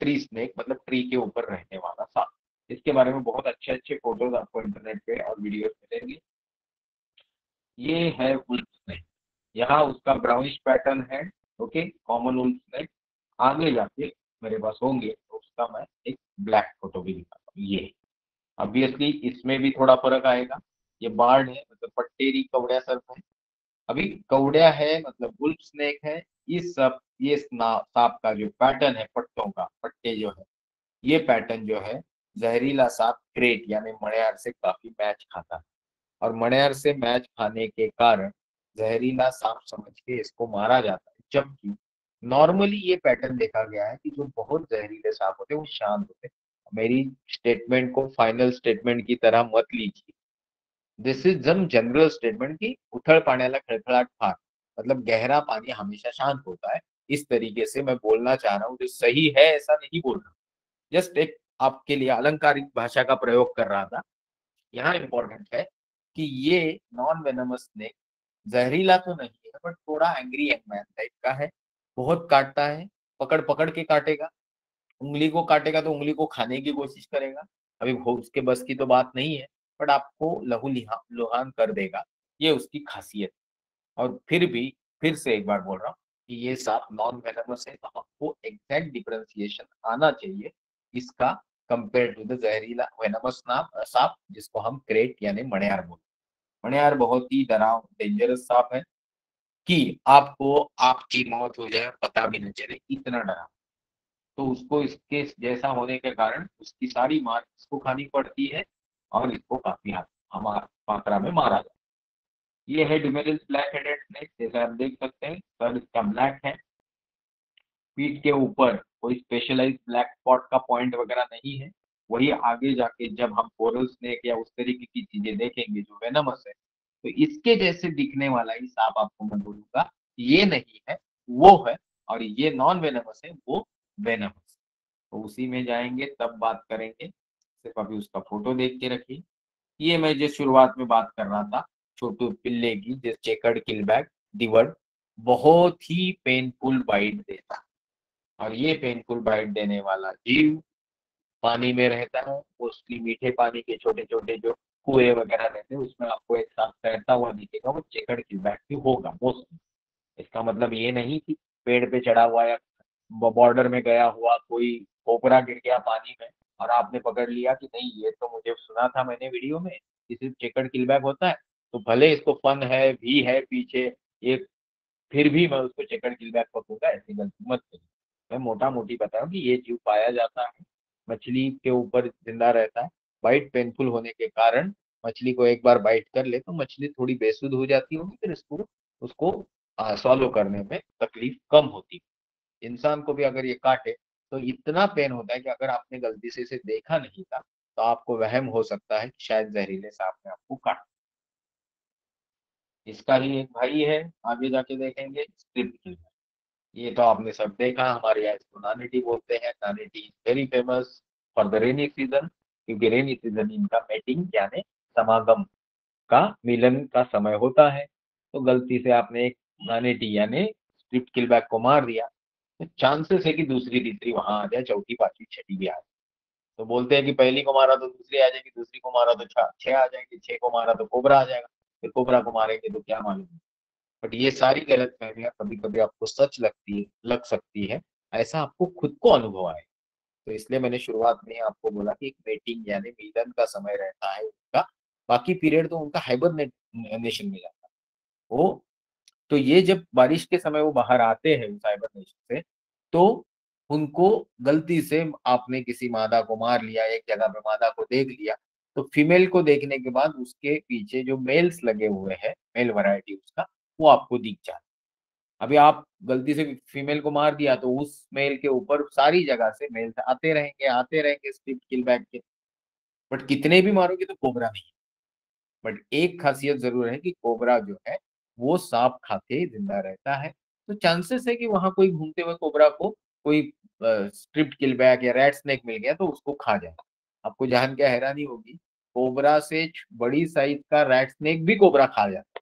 ट्री स्नेक मतलब ट्री के ऊपर रहने वाला सांप। इसके बारे में बहुत अच्छे अच्छे फोटोज आपको इंटरनेट पे और वीडियोस मिलेंगे। ये है वुल्फ स्नेक, यहाँ उसका ब्राउनिश पैटर्न है। Okay, common wolf snake. आगे जाके मेरे पास होंगे तो उसका मैं एक ब्लैक फोटो भी दिखाता हूँ। ये ऑब्वियसली इसमें भी थोड़ा फर्क आएगा। ये बार्ड है, मतलब पट्टेरी कवड़िया सर्प है। अभी कवड़िया है मतलब वुल्फ स्नेक है। इस सब ये सांप का जो पैटर्न है, पट्टों का, पट्टे जो है, ये पैटर्न जो है जहरीला सांप क्रेट यानी मणियार से काफी मैच खाता है, और मणियार से मैच खाने के कारण जहरीला सांप समझ के इसको मारा जाता है। जबकि नॉर्मली ये पैटर्न देखा गया है कि जो बहुत जहरीले सांप होते हैं वो शांत होते हैं। मेरी स्टेटमेंट को फाइनल स्टेटमेंट की तरह मत लीजिए, दिस इज जम जनरल स्टेटमेंट की उथल पाण्याला खळखळाट फार, मतलब गहरा पानी हमेशा शांत होता है, इस तरीके से मैं बोलना चाह रहा हूँ। जो सही है ऐसा नहीं बोल रहा, जस्ट एक आपके लिए अलंकारिक भाषा का प्रयोग कर रहा था। यहाँ इंपॉर्टेंट है कि ये नॉन वेनमस स्नेक जहरीला तो नहीं है, बट थोड़ा एंग्री मैन टाइप का है, बहुत काटता है, पकड़ पकड़ के काटेगा, उंगली को काटेगा तो उंगली को खाने की कोशिश करेगा। अभी वो उसके बस की तो बात नहीं है, बट आपको लुहान कर देगा, ये उसकी खासियत। और फिर भी, फिर से एक बार बोल रहा हूँ कि ये सांप नॉन वेनमस है, तो आपको एग्जैक्ट डिफरेंशिएशन आना चाहिए इसका, कंपेयर टू द जहरीला वेनमस सांप जिसको हम क्रेट यानी मणियार बोलते हैं। मणियार बहुत ही डराव डेंजरस सांप है, कि आपको आपकी मौत हो जाए पता भी नहीं चले, इतना डरा। तो उसको इसके जैसा होने के कारण उसकी सारी मार इसको खानी पड़ती है, और इसको काफी हमारा मात्रा में मारा जाता है। ये है डिमेरिल्स ब्लैक हेडेड स्नेक, जैसे आप देख सकते हैं सर इसका ब्लैक है, पीठ के ऊपर कोई स्पेशलाइज ब्लैक स्पॉट का पॉइंट वगैरह नहीं है। वही आगे जाके जब हम कोरल स्नेक या उस तरीके की चीजें देखेंगे जो वेनमस है, तो इसके जैसे दिखने वाला ही सांप आपको मैं बोलूंगा ये नहीं है, वो है। और ये नॉन वेनमस है, वो वेनमस। तो उसी में जाएंगे तब बात करेंगे, सिर्फ अभी उसका फोटो देख के रखिए। ये मैं जिस शुरुआत में बात कर रहा था छोटू पिल्ले की, जिस चेकर्ड किलबैक दिवर्ड बहुत ही पेनफुल बाइट देता, और ये पेनफुल बाइट देने वाला जीव पानी में रहता है। मोस्टली मीठे पानी के छोटे छोटे जो कुएं वगैरह रहते हैं उसमें आपको एक साथ तैरता हुआ दिखेगा, वो चेकर्ड किलबैक भी होगा मोस्टली। इसका मतलब ये नहीं कि पेड़ पे चढ़ा हुआ या बॉर्डर में गया हुआ कोई कोबरा गिर गया पानी में और आपने पकड़ लिया कि नहीं ये तो मुझे सुना था मैंने वीडियो में कि सिर्फ चेकर्ड किलबैक होता है, तो भले इसको फन है भी है पीछे ये, फिर भी मैं उसको चेकर्ड किलबैक पकड़ूंगा, ऐसी गलती मत करिए। मैं मोटा मोटी बता रहा हूँ कि ये जीव पाया जाता है, मछली के ऊपर जिंदा रहता है। बाइट पेनफुल होने के कारण मछली को एक बार बाइट कर ले तो मछली थोड़ी बेसुध हो जाती होगी, फिर इसको उसको सॉल्व करने में तकलीफ कम होती है। इंसान को भी अगर ये काटे तो इतना पेन होता है कि अगर आपने गलती से इसे देखा नहीं था तो आपको वहम हो सकता है कि शायद जहरीले सांप ने आपको काटा। इसका ही एक भाई है, आगे जाके देखेंगे, स्ट्रिप किलर। ये तो आपने सब देखा, हमारे यहाँ इसको नानेटी बोलते हैं। नानेटी is very famous for the rainy season, क्योंकि रेनी सीजन इनका मेटिंग यानी समागम का मिलन का समय होता है। तो गलती से आपने एक नानेटी यानी स्ट्रिप किलबैक को मार दिया तो चांसेस है कि दूसरी तीसरी वहां आ जाए, चौथी पांचवी छठी भी आ जाए। तो बोलते हैं कि पहली को मारा तो दूसरी आ जाएगी, दूसरी को मारा तो छह आ जाएगी, छह को मारा तो कोबरा आ जाएगा, फिर कोबरा को मारेंगे तो क्या मालूम। बट ये सारी गलत फहमियां कभी कभी आपको सच लग सकती है, ऐसा आपको खुद को अनुभव आए। तो इसलिए मैंने शुरुआत में ही आपको बोला कि एक मेटिंग यानी मिलन का समय रहता है उनका, बाकी पीरियड तो उनका हाइबरनेशन में जाता है वो। तो ये जब बारिश के समय वो बाहर आते हैं उस हाइबरनेशन से, तो उनको गलती से आपने किसी मादा को मार लिया, एक जगह पे मादा को देख लिया, तो फीमेल को देखने के बाद उसके पीछे जो मेल्स लगे हुए हैं, मेल वैरायटी उसका, वो आपको दिख जाता है। अभी आप गलती से फीमेल को मार दिया तो उस मेल के ऊपर सारी जगह से मेल्स आते रहेंगे स्ट्रिप किल बैक के। बट कितने भी मारोगे तो कोबरा नहीं। बट एक खासियत जरूर है कि कोबरा जो है वो सांप खा के जिंदा रहता है। तो चांसेस है कि वहां कोई घूमते हुए कोबरा को कोई स्ट्रिप्ड किलबैक या रैट स्नेक मिल गया तो उसको खा जाए। आपको जान के हैरानी होगी, कोबरा से बड़ी साइज का रैट स्नेक भी कोबरा खा जाता है।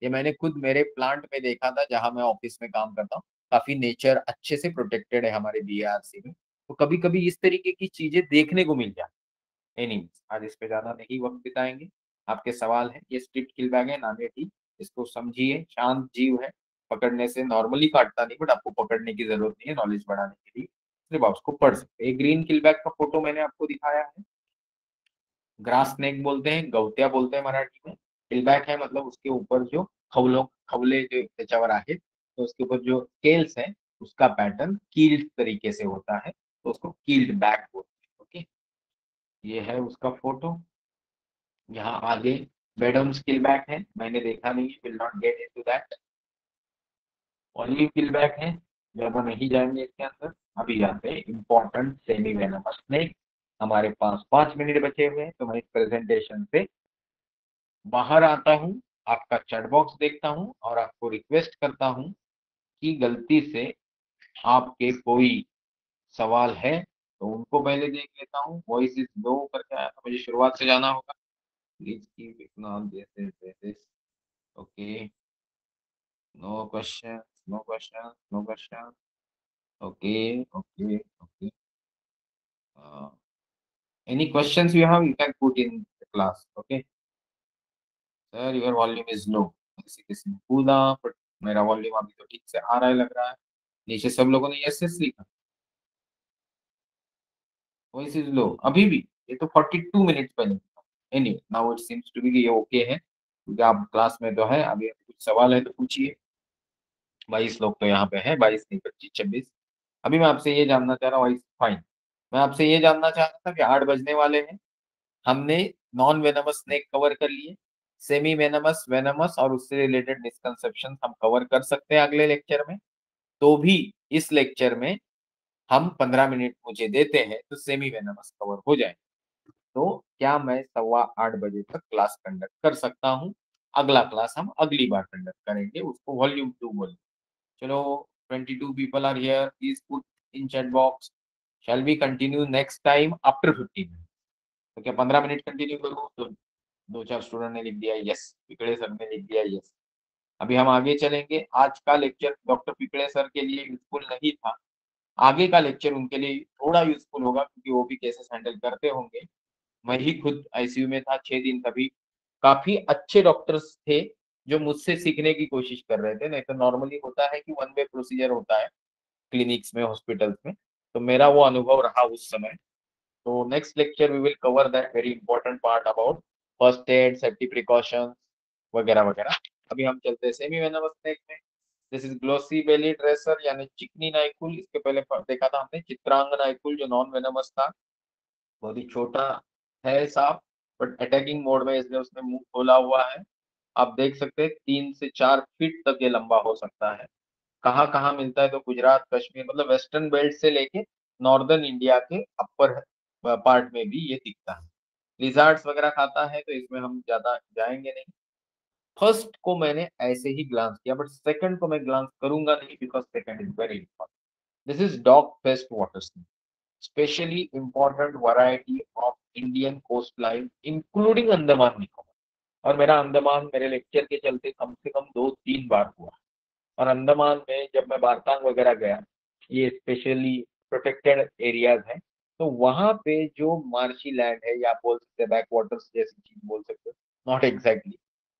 ये मैंने खुद मेरे प्लांट में देखा था जहां मैं ऑफिस में काम करता हूँ। काफी नेचर अच्छे से प्रोटेक्टेड है हमारे बीआरसी में, तो कभी कभी इस तरीके की चीजें देखने को मिल जाती। एनीवेज आज इस पे ज्यादा नहीं वक्त बिताएंगे। आपके सवाल है, ये स्ट्रिप्ट किल बैग है नानेटी, इसको समझिए, शांत जीव है, पकड़ने से नॉर्मली काटता नहीं, बट आपको पकड़ने की जरूरत नहीं है नॉलेज बढ़ाने के लिए, सिर्फ आप उसको पढ़ सकते हैं। ग्रीन किल बैग का फोटो मैंने आपको दिखाया है। ग्रास स्नेक बोलते हैं, गौतिया बोलते हैं मराठी में। किलबैक है मतलब उसके ऊपर जो खवले जो त्याच्यावर आहे तो उसके ऊपर जो स्केल्स है उसका पैटर्न कील्ड तरीके से होता है, तो उसको कील्ड बैक बोलते हैं। ओके, ये है उसका फोटो। यहाँ आगे बेडम स्किल बैक है, मैंने देखा नहीं, will not get into that. Only kill back है, ज्यादा नहीं जाएंगे इसके अंदर। अभी जाते हैं इंपॉर्टेंट सेमी वेनमस स्नेक। हमारे पास 5 मिनट बचे हुए हैं, तो मैं इस प्रेजेंटेशन से बाहर आता हूँ, आपका चैट बॉक्स देखता हूँ और आपको रिक्वेस्ट करता हूँ कि गलती से आपके कोई सवाल है तो उनको पहले देख लेता हूँ। वॉइस इज लो करके आया था, मुझे शुरुआत से जाना होगा। Please keep ignore this. Okay, no question, no question, no question. Okay, okay, okay. Any questions you have, you can put in the class. Okay, sir, your volume is low। ऐसे किसी ने पूछा, बट मेरा volume अभी तो ठीक से आ रहा है लग रहा है। नीचे सब लोगों ने यस यस लिखा, वॉइस इज लो अभी भी। ये तो 42 मिनट्स पहले। Anyway now it seems to be कि ये ओके है, क्योंकि आप क्लास में तो है। अभी कुछ सवाल है तो पूछिए। 22 लोग तो यहाँ पे हैं, 22 नहीं 25 26। अभी मैं आपसे ये जानना चाह रहा हूँ, फाइन, मैं आपसे ये जानना चाह रहा था कि 8 बजने वाले हैं। हमने नॉन वेनमस स्नेक कवर कर लिए, सेमी वेनमस, वेनमस और उससे रिलेटेड मिसकंसेप्शन हम कवर कर सकते हैं अगले लेक्चर में। तो भी इस लेक्चर में हम 15 मिनट मुझे देते हैं तो सेमी वेनमस कवर हो जाए। तो क्या मैं 8:15 बजे तक क्लास कंडक्ट कर सकता हूँ? अगला क्लास हम अगली बार कंडक्ट करेंगे, उसको वॉल्यूम 2 बोलेंगे। चलो, 22 people are here, please put in chat box, shall we continue next time after 15 minutes? तो क्या 15 मिनट कंटिन्यू करूँ? तो दो चार स्टूडेंट ने लिख दिया यस, पिकड़े सर ने लिख दिया यस। अभी हम आगे चलेंगे। आज का लेक्चर डॉक्टर पिकड़े सर के लिए यूजफुल नहीं था, आगे का लेक्चर उनके लिए थोड़ा यूजफुल होगा, क्योंकि वो भी केसेस हैंडल करते होंगे। मैं ही खुद आईसीयू में था 6 दिन, तभी काफी अच्छे डॉक्टर्स थे जो मुझसे सीखने की कोशिश कर रहे थे। नहीं तो नॉर्मली होता है कि वन वे प्रोसीजर होता है क्लिनिक्स में, हॉस्पिटल्स में। तो मेरा वो अनुभव रहा उस समय। तो next lecture we will cover that very important part about first aid, safety precautions वगैरह वगैरह। अभी हम चलते हैं सेमी वेनमस स्नेक में। This is glossy belly dresser यानी चिकनी नाइकुल। इसके पहले देखा था हमने चित्रांग नाइकुल जो नॉन वेनमस था, बहुत ही छोटा है सांप, बट अटैकिंग मोड में इसलिए उसने मुंह खोला हुआ है। आप देख सकते हैं 3 से 4 फीट तक ये लंबा हो सकता है। कहाँ कहाँ मिलता है तो गुजरात, कश्मीर, मतलब वेस्टर्न बेल्ट से लेके नॉर्दर्न इंडिया के अपर पार्ट में भी ये दिखता है। लिजार्ड्स वगैरह खाता है, तो इसमें हम ज्यादा जाएंगे नहीं। फर्स्ट को मैंने ऐसे ही ग्लांस किया, बट सेकंड को मैं ग्लांस करूंगा नहीं, because second is very important. This is dog faced water snake, especially important variety of Indian coast line including Andaman Nicobar. और मेरा अंडमान मेरे लेक्चर के चलते कम से कम 2-3 बार हुआ। और अंडमान में जब मैं बारतांग वगैरह गया, ये स्पेशली प्रोटेक्टेड एरियाज हैं, तो वहां पे जो मार्शी लैंड है, या आप बोल सकते हैं बैक वाटर्स जैसी चीज बोल सकते हो, नॉट एग्जैक्टली,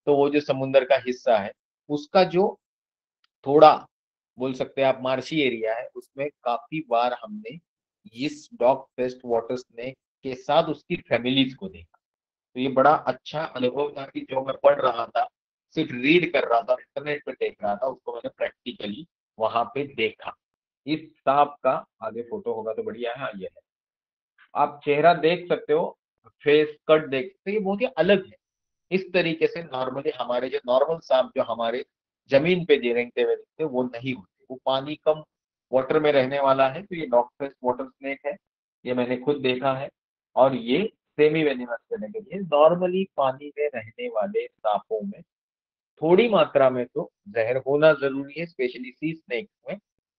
तो वो जो समुंदर का हिस्सा है उसका जो थोड़ा बोल सकते हैं आप मार्शी एरिया है, उसमें काफी बार हमने इस डॉग पेस्ट वाटर स्नेक के साथ उसकी फैमिलीज को देखा। तो ये बड़ा अच्छा अनुभव था कि जो मैं पढ़ रहा था, सिर्फ रीड कर रहा था, इंटरनेट पे देख रहा था, उसको मैंने प्रैक्टिकली वहां पे देखा। इस सांप का आगे फोटो होगा तो बढ़िया है। हाँ, ये है, आप चेहरा देख सकते हो, फेस कट देख सकते हो, ये बहुत ही अलग है। इस तरीके से नॉर्मली हमारे जो नॉर्मल सांप जो हमारे जमीन पे रेंगते हुए दिखते वो नहीं होते, वो पानी कम वाटर में रहने वाला है। तो ये डॉगफिश वाटर स्नेक है, ये मैंने खुद देखा है। और ये सेमी वेनिमस कैटेगरी है। नॉर्मली पानी में रहने वाले सांपों में थोड़ी मात्रा में तो जहर होना जरूरी है, स्पेशली सी स्नेक में,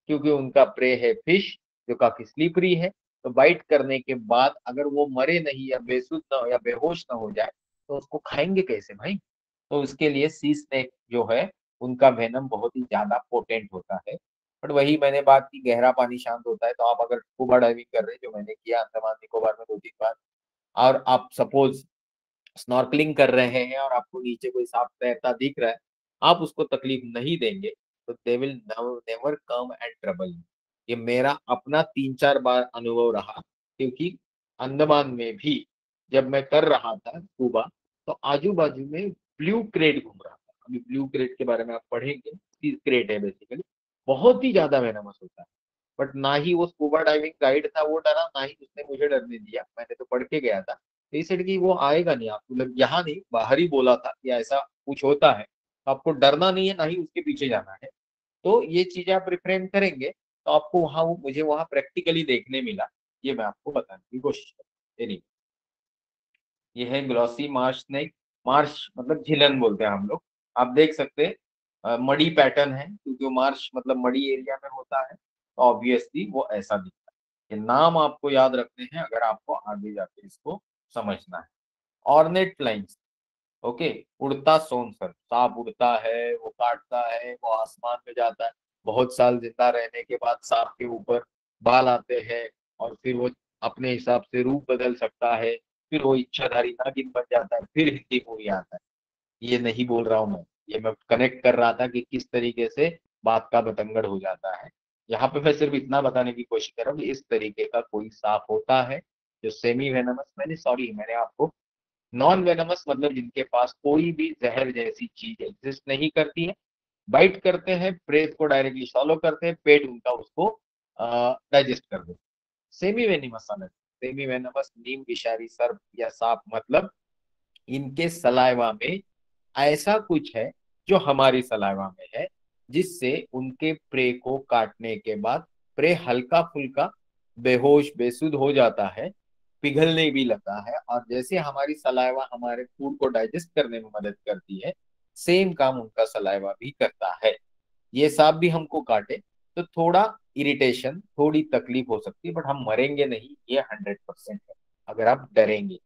क्योंकि उनका प्रे है फिश जो काफी स्लीपरी है। तो बाइट करने के बाद अगर वो मरे नहीं या बेसुध ना हो या बेहोश ना हो जाए, तो उसको खाएंगे कैसे भाई। तो उसके लिए सी स्नेक जो है उनका वेनम बहुत ही ज्यादा पोटेंट होता है। बट वही मैंने बात की, गहरा पानी शांत होता है। तो आप अगर स्कूबा डाइविंग कर रहे हैं, जो मैंने किया अंडमान निकोबार में 2-3 बार, और आप सपोज स्नॉर्कलिंग कर रहे हैं और आपको नीचे कोई सांप तैरता दिख रहा है, आप उसको तकलीफ नहीं देंगे, तो they will never come and trouble. ये मेरा अपना 3-4 बार अनुभव रहा, क्योंकि अंडमान में भी जब मैं कर रहा था स्कूबा, तो आजू बाजू में ब्लू क्रेट घूम रहा था। अभी ब्लू क्रेट के बारे में आप पढ़ेंगे, क्रेट है बेसिकली, बहुत ही ज्यादा वेनमस होता है। बट ना ही वो स्कूबा डाइविंग गाइड था वो डरा, ना ही उसने मुझे डरने दिया, मैंने तो पढ़ के गया था। तो इस सेड की वो आएगा नहीं, आपको यहाँ नहीं बाहर ही बोला था कि ऐसा कुछ होता है, तो आपको डरना नहीं है, ना ही उसके पीछे जाना है। तो ये चीजें आप रिफ्रेन करेंगे तो आपको वहां मुझे वहां प्रैक्टिकली देखने मिला। ये मैं आपको बताने की कोशिश करूँ। ये है ग्लॉसी मार्श स्नेक। मार्श मतलब झिलन बोलते हैं हम लोग। आप देख सकते हैं मड़ी पैटर्न है, क्योंकि वो मार्श मतलब मड़ी एरिया में होता है, तो ऑब्वियसली वो ऐसा दिखता है। ये नाम आपको याद रखने हैं अगर आपको आगे जाके इसको समझना है। ऑर्नेट फ्लाइंग, ओके, उड़ता सोनसर सांप उड़ता है, वो काटता है, वो आसमान में जाता है। बहुत साल जिंदा रहने के बाद सांप के ऊपर बाल आते हैं, और फिर वो अपने हिसाब से रूप बदल सकता है। फिर वो इच्छाधारी नागिन बन जाता है, फिर हिंदी मूवी आता है। ये नहीं बोल रहा हूं मैं, ये मैं कनेक्ट कर रहा था कि किस तरीके से बात का बतंगड़ हो जाता है। यहाँ पे मैं सिर्फ इतना बताने की कोशिश कर रहा हूँ कि इस तरीके का कोई सांप होता है जो सेमी वेनमस, मैंने आपको नॉन वेनमस मतलब जिनके पास कोई भी जहर जैसी चीज एग्जिस्ट नहीं करती है, बाइट करते हैं, प्रेस को डायरेक्टली सॉलो करते हैं, पेट उनका उसको डाइजेस्ट कर देते हैं। सेमी वेनिमस अलग, सेमी वेनमस नीम विषारी सर्प या सांप मतलब इनके सलाइवा में ऐसा कुछ है जो हमारी सलाइवा में है, जिससे उनके प्रे को काटने के बाद प्रे हल्का फुल्का बेहोश बेसुध हो जाता है, पिघलने भी लगता है। और जैसे हमारी सलाइवा हमारे फूड को डाइजेस्ट करने में मदद करती है, सेम काम उनका सलाइवा भी करता है। ये सांप भी हमको काटे तो थोड़ा इरिटेशन, थोड़ी तकलीफ हो सकती है, बट हम मरेंगे नहीं, ये 100% है अगर आप डरेंगे।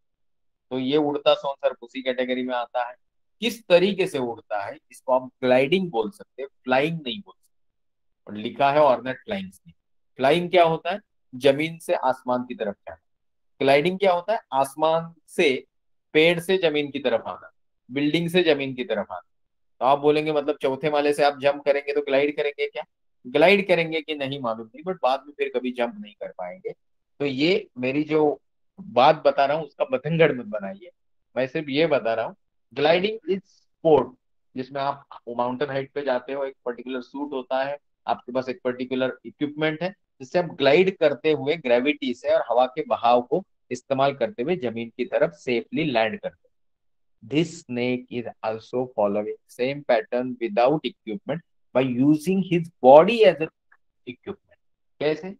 तो ये उड़ता सौंसर उसी कैटेगरी में आता है। किस तरीके से उड़ता है इसको आप ग्लाइडिंग बोल सकते हैं, फ्लाइंग नहीं बोल सकते। और लिखा है ऑर्नेट फ्लाइंग स्नेक। फ्लाइंग क्या होता है? जमीन से आसमान की तरफ जाना। ग्लाइडिंग क्या होता है? आसमान से, पेड़ से जमीन की तरफ आना, बिल्डिंग से जमीन की तरफ आना। तो आप बोलेंगे मतलब चौथे माले से आप जंप करेंगे तो ग्लाइड करेंगे क्या? ग्लाइड करेंगे कि नहीं मालूम नहीं, बट बाद में फिर कभी जंप नहीं कर पाएंगे। तो ये मेरी जो बात बता रहा हूँ उसका बतंगड़ मत बनाइए। मैं सिर्फ ये बता रहा हूँ, ग्लाइडिंग इज स्पोर्ट जिसमें आप माउंटेन हाइट पे जाते हो, एक पर्टिकुलर सूट होता है, आपके पास एक पर्टिकुलर इक्विपमेंट है जिससे आप ग्लाइड करते हुए ग्रेविटी से और हवा के बहाव को इस्तेमाल करते हुए जमीन की तरफ सेफली लैंड करते हैं। This snake is also following same pattern without equipment by using his body as an equipment. कैसे?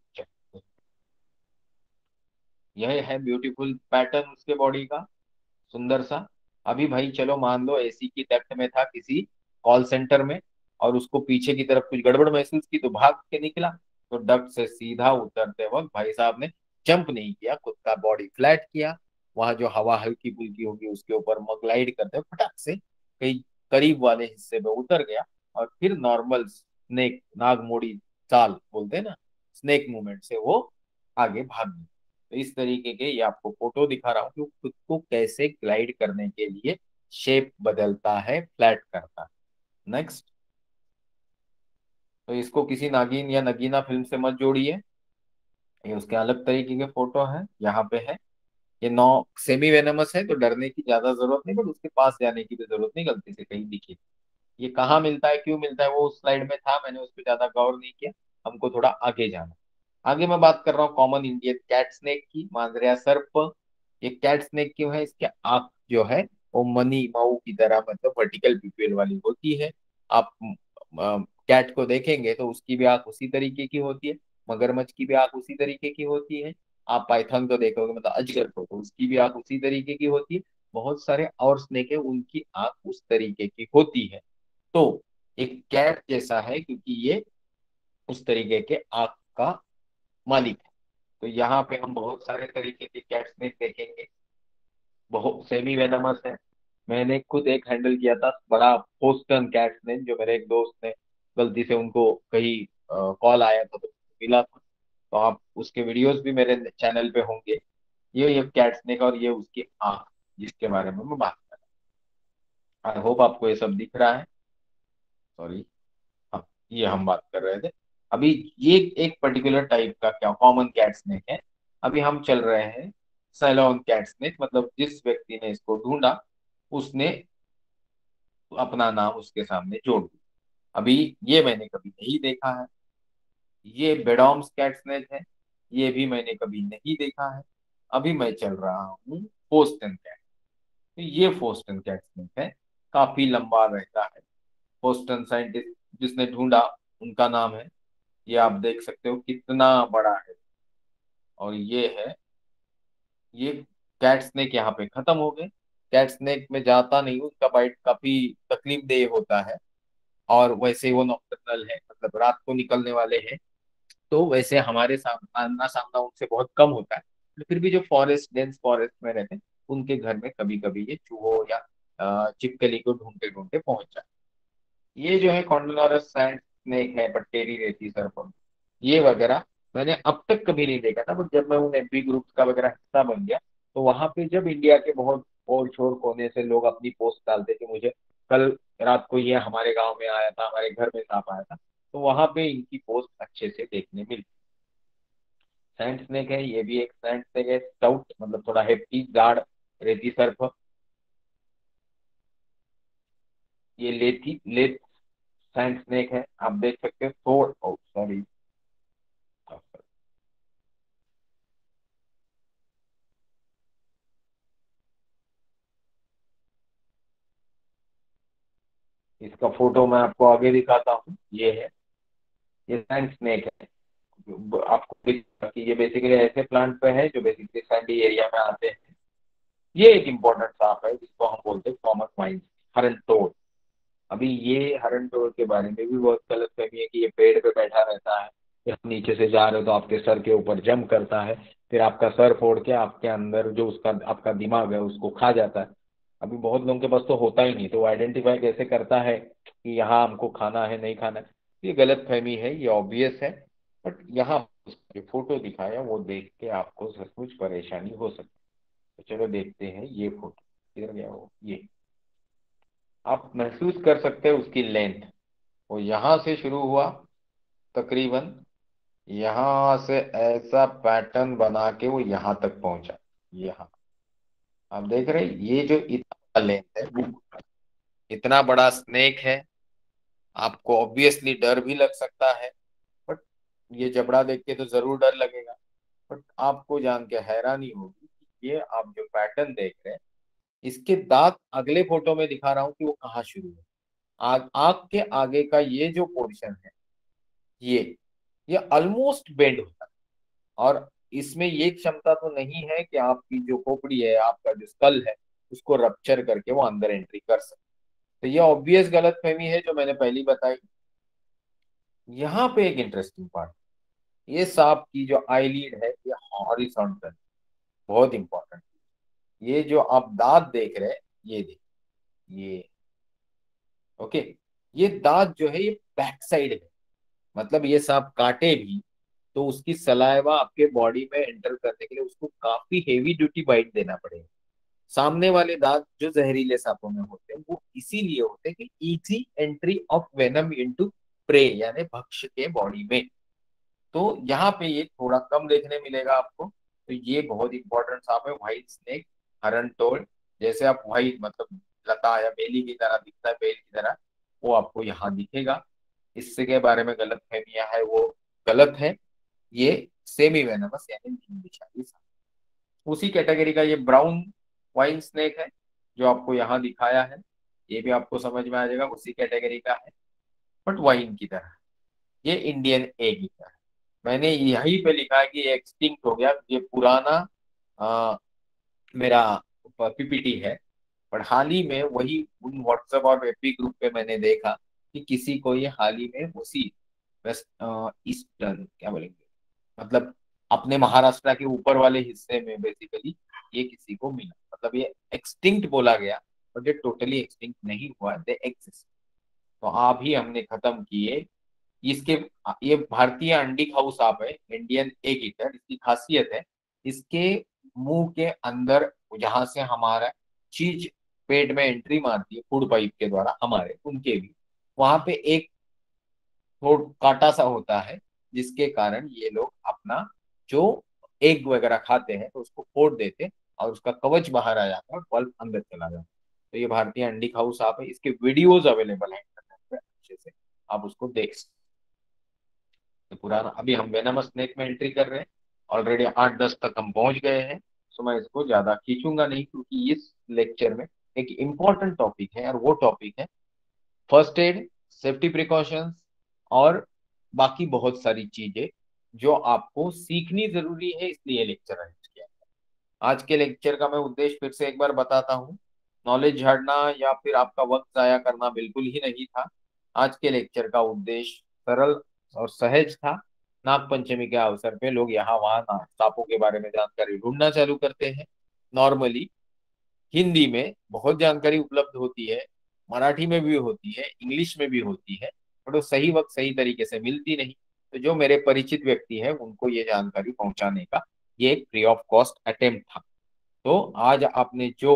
यह है ब्यूटीफुल पैटर्न उसके बॉडी का, सुंदर सा। अभी भाई चलो मान लो एसी की डेप्थ में था किसी कॉल सेंटर में, और उसको पीछे की तरफ कुछ गड़बड़ महसूस की तो भाग के निकला। तो डक्ट से सीधा उतरते वक्त भाई साहब ने जंप नहीं किया, खुद का बॉडी फ्लैट किया। वहां जो हवा हल्की फुल्की होगी उसके ऊपर ग्लाइड करते हुए फटाक से कहीं करीब वाले हिस्से में उतर गया, और फिर नॉर्मल स्नेक, नागमोड़ी चाल बोलते हैं ना, स्नेक मूवमेंट से वो आगे भाग गया। तो इस तरीके के ये आपको फोटो दिखा रहा हूँ कि वो खुद को कैसे ग्लाइड करने के लिए शेप बदलता है, फ्लैट करता है। नेक्स्ट। तो इसको किसी नागिन या नगीना फिल्म से मत जोड़िए, ये उसके अलग तरीके के फोटो है। यहाँ पे है, ये नौ सेमी वेनमस है तो डरने की ज्यादा जरूरत नहीं, बट उसके पास जाने की भी जरूरत नहीं, गलती से कहीं दिखे। ये कहाँ मिलता है, क्यों मिलता है, वो उस स्लाइड में था, मैंने उस पर ज्यादा गौर नहीं किया। हमको थोड़ा आगे जाना। आगे मैं बात कर रहा हूँ कॉमन इंडियन कैट स्नेक की, मांजरिया सर्प। ये कैट स्नेक क्यों है? इसके आंख जो है वो मनी माऊ की तरह मतलब वर्टिकल पिपिल वाली होती है। आप कैट को देखेंगे तो उसकी भी आंख उसी तरीके की होती है, मगरमच्छ की भी आंख उसी तरीके की होती है। आप पाइथन को देखोगे मतलब अजगर को, तो उसकी भी आंख उसी तरीके की होती है। बहुत सारे और स्नेक है उनकी आंख उस तरीके की होती है। तो एक कैट जैसा है क्योंकि ये उस तरीके के आंख का मालिक है। तो यहाँ पे हम बहुत सारे तरीके के कैट स्नेक देखेंगे, बहुत सेमी वेनमस है। मैंने खुद एक हैंडल किया था बड़ा पोस्टन कैट स्नेक, जो मेरे एक दोस्त ने गलती से उनको कहीं कॉल आया था तो मिला था। तो आप उसके वीडियोस भी मेरे चैनल पे होंगे। ये कैट स्नेक और ये उसकी आंख जिसके बारे में मैं बात कर रहा हूँ। आई होप आपको ये सब दिख रहा है। सॉरी। हाँ, ये हम बात कर रहे थे। अभी ये एक पर्टिकुलर टाइप का क्या कॉमन कैट स्नेक है। अभी हम चल रहे हैं सैलॉन कैट स्नेक, मतलब जिस व्यक्ति ने इसको ढूंढा उसने अपना नाम उसके सामने जोड़ दिया। अभी ये मैंने कभी नहीं देखा है। ये बेडॉम्स कैट स्नेक है, ये भी मैंने कभी नहीं देखा है। अभी मैं चल रहा हूँ फोस्टन कैट। तो ये फोस्टन कैट स्नेक है, काफी लंबा रहता है। फोस्टन साइंटिस्ट जिसने ढूंढा उनका नाम है। ये आप देख सकते हो कितना बड़ा है। और ये है, ये कैट स्नेक यहाँ पे खत्म हो गए। कैट स्नेक में जाता नहीं हूँ, उसका बाइट काफी तकलीफ देह होता है। और वैसे वो नॉकटर्नल है, मतलब रात को निकलने वाले हैं। तो वैसे हमारे आमना सामना उनसे बहुत कम होता है। तो फिर भी जो फॉरेस्ट, डेंस फॉरेस्ट में रहते हैं उनके घर में कभी कभी ये चूहों या छिपकली को ढूंढते ढूंढते पहुंच जाते हैं। ये जो है कॉन्डोलोरस सैंड स्नेक है, बटेरी रहती सर्प, ये वगैरह मैंने अब तक कभी नहीं देखा था। बट जब मैं उन एमपी ग्रुप्स का वगैरह हिस्सा बन गया तो वहां पे जब इंडिया के बहुत और छोर कोने से लोग अपनी पोस्ट डालते कि मुझे कल रात को ये हमारे गांव में आया था, हमारे घर में सांप आया था, तो वहां पे इनकी पोस्ट अच्छे से देखने मिलती। सैंड स्नेक है, ये भी एक सैंड स्नेक है, स्टाउट मतलब थोड़ा हेफ्टी गाढ़ रेती सर्प। ये लेथी लेथ सैंड स्नेक है, आप देख सकते हो थोड़, सॉरी, इसका फोटो मैं आपको आगे दिखाता हूँ। ये है, ये सैंड स्नेक है। आपको दिखेगा कि ये बेसिकली ऐसे प्लांट पे है जो बेसिकली सैंडी एरिया में आते हैं। ये एक इम्पोर्टेंट सांप है जिसको हम बोलते हैं थॉमस माइन्स, हरन टोड। अभी ये हरन टोड के बारे में भी बहुत गलत फहमी है कि ये पेड़ पे बैठा रहता है, या नीचे से जा रहे हो तो आपके सर के ऊपर जंप करता है। फिर आपका सर फोड़ के आपके अंदर जो उसका आपका दिमाग है उसको खा जाता है। अभी बहुत लोगों के पास तो होता ही नहीं, तो वो आइडेंटिफाई कैसे करता है कि यहाँ हमको खाना है नहीं खाना है। ये गलत फहमी है, ये ऑब्वियस है। बट यहाँ जो फोटो दिखाया वो देख के आपको सचमुच परेशानी हो सकती है। तो चलो देखते हैं ये फोटो, किधर गया वो, ये आप महसूस कर सकते हैं उसकी लेंथ। वो यहाँ से शुरू हुआ तकरीबन, यहाँ से ऐसा पैटर्न बना के वो यहाँ तक पहुंचा। यहाँ आप देख रहे हैं, ये जो इतना लेंथ है, वो इतना बड़ा स्नेक है। आपको ऑब्वियसली डर भी लग सकता है, बट ये जबड़ा देख के तो जरूर डर लगेगा। बट आपको जान के हैरानी होगी कि ये आप जो पैटर्न देख रहे हैं, इसके दांत अगले फोटो में दिखा रहा हूं कि वो कहाँ शुरू है। आंख के आगे का ये जो पोर्शन है, ये ये ऑलमोस्ट बेंड होता है। और इसमें ये क्षमता तो नहीं है कि आपकी जो खोपड़ी है, आपका जो स्कल है, उसको रप्चर करके वो अंदर एंट्री कर सके। तो ये ऑब्वियस गलतफहमी है जो मैंने पहली बताई। यहाँ पे एक इंटरेस्टिंग पार्ट, ये सांप की जो आईलिड है ये हॉरिजॉन्टल, बहुत इंपॉर्टेंट। ये जो आप दांत देख रहे हैं, ये देख, ये ओके, ये दांत जो है ये बैक साइड है। मतलब ये सांप काटे भी तो उसकी सलाइवा आपके बॉडी में एंटर करने के लिए उसको काफी हेवी ड्यूटी बाइट देना पड़ेगा। सामने वाले दांत जो जहरीले सांपों में होते हैं वो इसीलिए होते हैं कि easy entry of venom into prey, यानी भक्ष्य के बॉडी में। तो यहाँ पे ये थोड़ा कम देखने मिलेगा आपको। तो ये बहुत इंपॉर्टेंट सांप है, व्हाइट स्नेक, हरन टोड। जैसे आप व्हाइट मतलब लता या बेली की तरह दिखता है, बेल की तरह, वो आपको यहाँ दिखेगा। इससे के बारे में गलत फहमियां है वो गलत है। ये सेमी वेनमस यानी नीम विषारी सांप। उसी कैटेगरी का ये ब्राउन वाइन स्नेक है जो आपको यहाँ दिखाया है। ये भी आपको समझ में आ जाएगा, उसी कैटेगरी का है, बट वाइन की तरह। ये इंडियन एग है। मैंने यहीं पे लिखा है कि ये एक्सटिंक्ट हो गया, ये पुराना आ, मेरा पीपीटी है। पर हाल ही में वही उन व्हाट्सएप और एफबी ग्रुप पे मैंने देखा कि किसी को ये हाल ही में उसी वेस्ट ईस्टर्न क्या बोलेंगे, मतलब अपने महाराष्ट्र के ऊपर वाले हिस्से में बेसिकली ये किसी को मिला। मतलब ये एक्सटिंक्ट बोला गया, बट ये टोटली एक्सटिंक्ट नहीं हुआ, दे एग्जिस्ट। तो आप ही हमने खत्म किए इसके। ये भारतीय अंडी खाऊ सांप है, इंडियन एग ईटर। इसकी खासियत है इसके मुंह के अंदर, जहां से हमारा चीज पेट में एंट्री मारती है फूड पाइप के द्वारा, हमारे उनके भी वहां पे एक थोड़ा कांटा सा होता है, जिसके कारण ये लोग अपना जो एग वगैरह खाते हैं तो उसको फोड़ देते और उसका कवच बाहर आ जाता है और बल्ब अंदर चला जाता है। तो ये भारतीय अंडी खाऊ सांप है, इसके वीडियोज अवेलेबल है इंटरनेट पे, अच्छे से आप उसको देख सकते हैं। पुराना अभी हम वेनमस स्नेक में एंट्री कर रहे हैं, ऑलरेडी 8-10 तक हम पहुंच गए हैं। तो मैं इसको ज्यादा खींचूंगा नहीं, क्योंकि इस लेक्चर में एक इम्पॉर्टेंट टॉपिक है, और वो टॉपिक है फर्स्ट एड, सेफ्टी प्रिकॉशंस, और बाकी बहुत सारी चीजें जो आपको सीखनी जरूरी है, इसलिए लेक्चर अरेंज किया। आज के लेक्चर का मैं उद्देश्य फिर से एक बार बताता हूँ। नॉलेज झाड़ना या फिर आपका वक्त जाया करना बिल्कुल ही नहीं था। आज के लेक्चर का उद्देश्य सरल और सहज था। नाग पंचमी के अवसर पे लोग यहाँ वहाँ सांपों के बारे में जानकारी ढूंढना चालू करते हैं। नॉर्मली हिंदी में बहुत जानकारी उपलब्ध होती है, मराठी में भी होती है, इंग्लिश में भी होती है, बट वो सही वक्त सही तरीके से मिलती नहीं। तो जो मेरे परिचित व्यक्ति हैं उनको ये जानकारी पहुंचाने का ये एक फ्री ऑफ कॉस्ट अटेम्प्ट था। तो आज आपने जो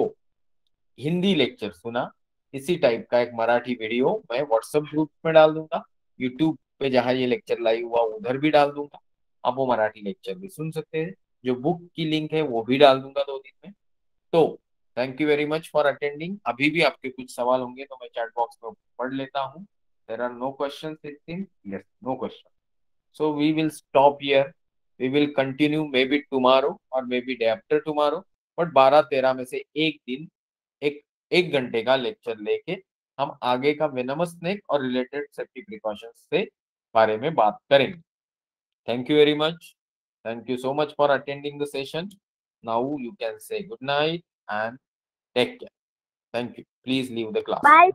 हिंदी लेक्चर सुना, इसी टाइप का एक मराठी वीडियो मैं व्हाट्सएप ग्रुप में डाल दूंगा। यूट्यूब पे जहाँ ये लेक्चर लाइव हुआ उधर भी डाल दूंगा, आप वो मराठी लेक्चर भी सुन सकते हैं। जो बुक की लिंक है वो भी डाल दूंगा 2 दिन में। तो thank you very much for attending. अभी भी आपके कुछ सवाल होंगे तो मैं चैट बॉक्स में पढ़ लेता हूँ। There are no question, yes, no question. So we will stop here. We will continue maybe tomorrow or maybe day after tomorrow. But 12-13 में से एक दिन एक 1 घंटे का लेक्चर लेके हम आगे का वेनमस स्नेक और रिलेटेड सेफ्टी प्रिकॉशंस से बारे में बात करेंगे। Thank you very much. Thank you so much for attending the session. Now you can say good night and take care. Thank you. Please leave the class. Bye.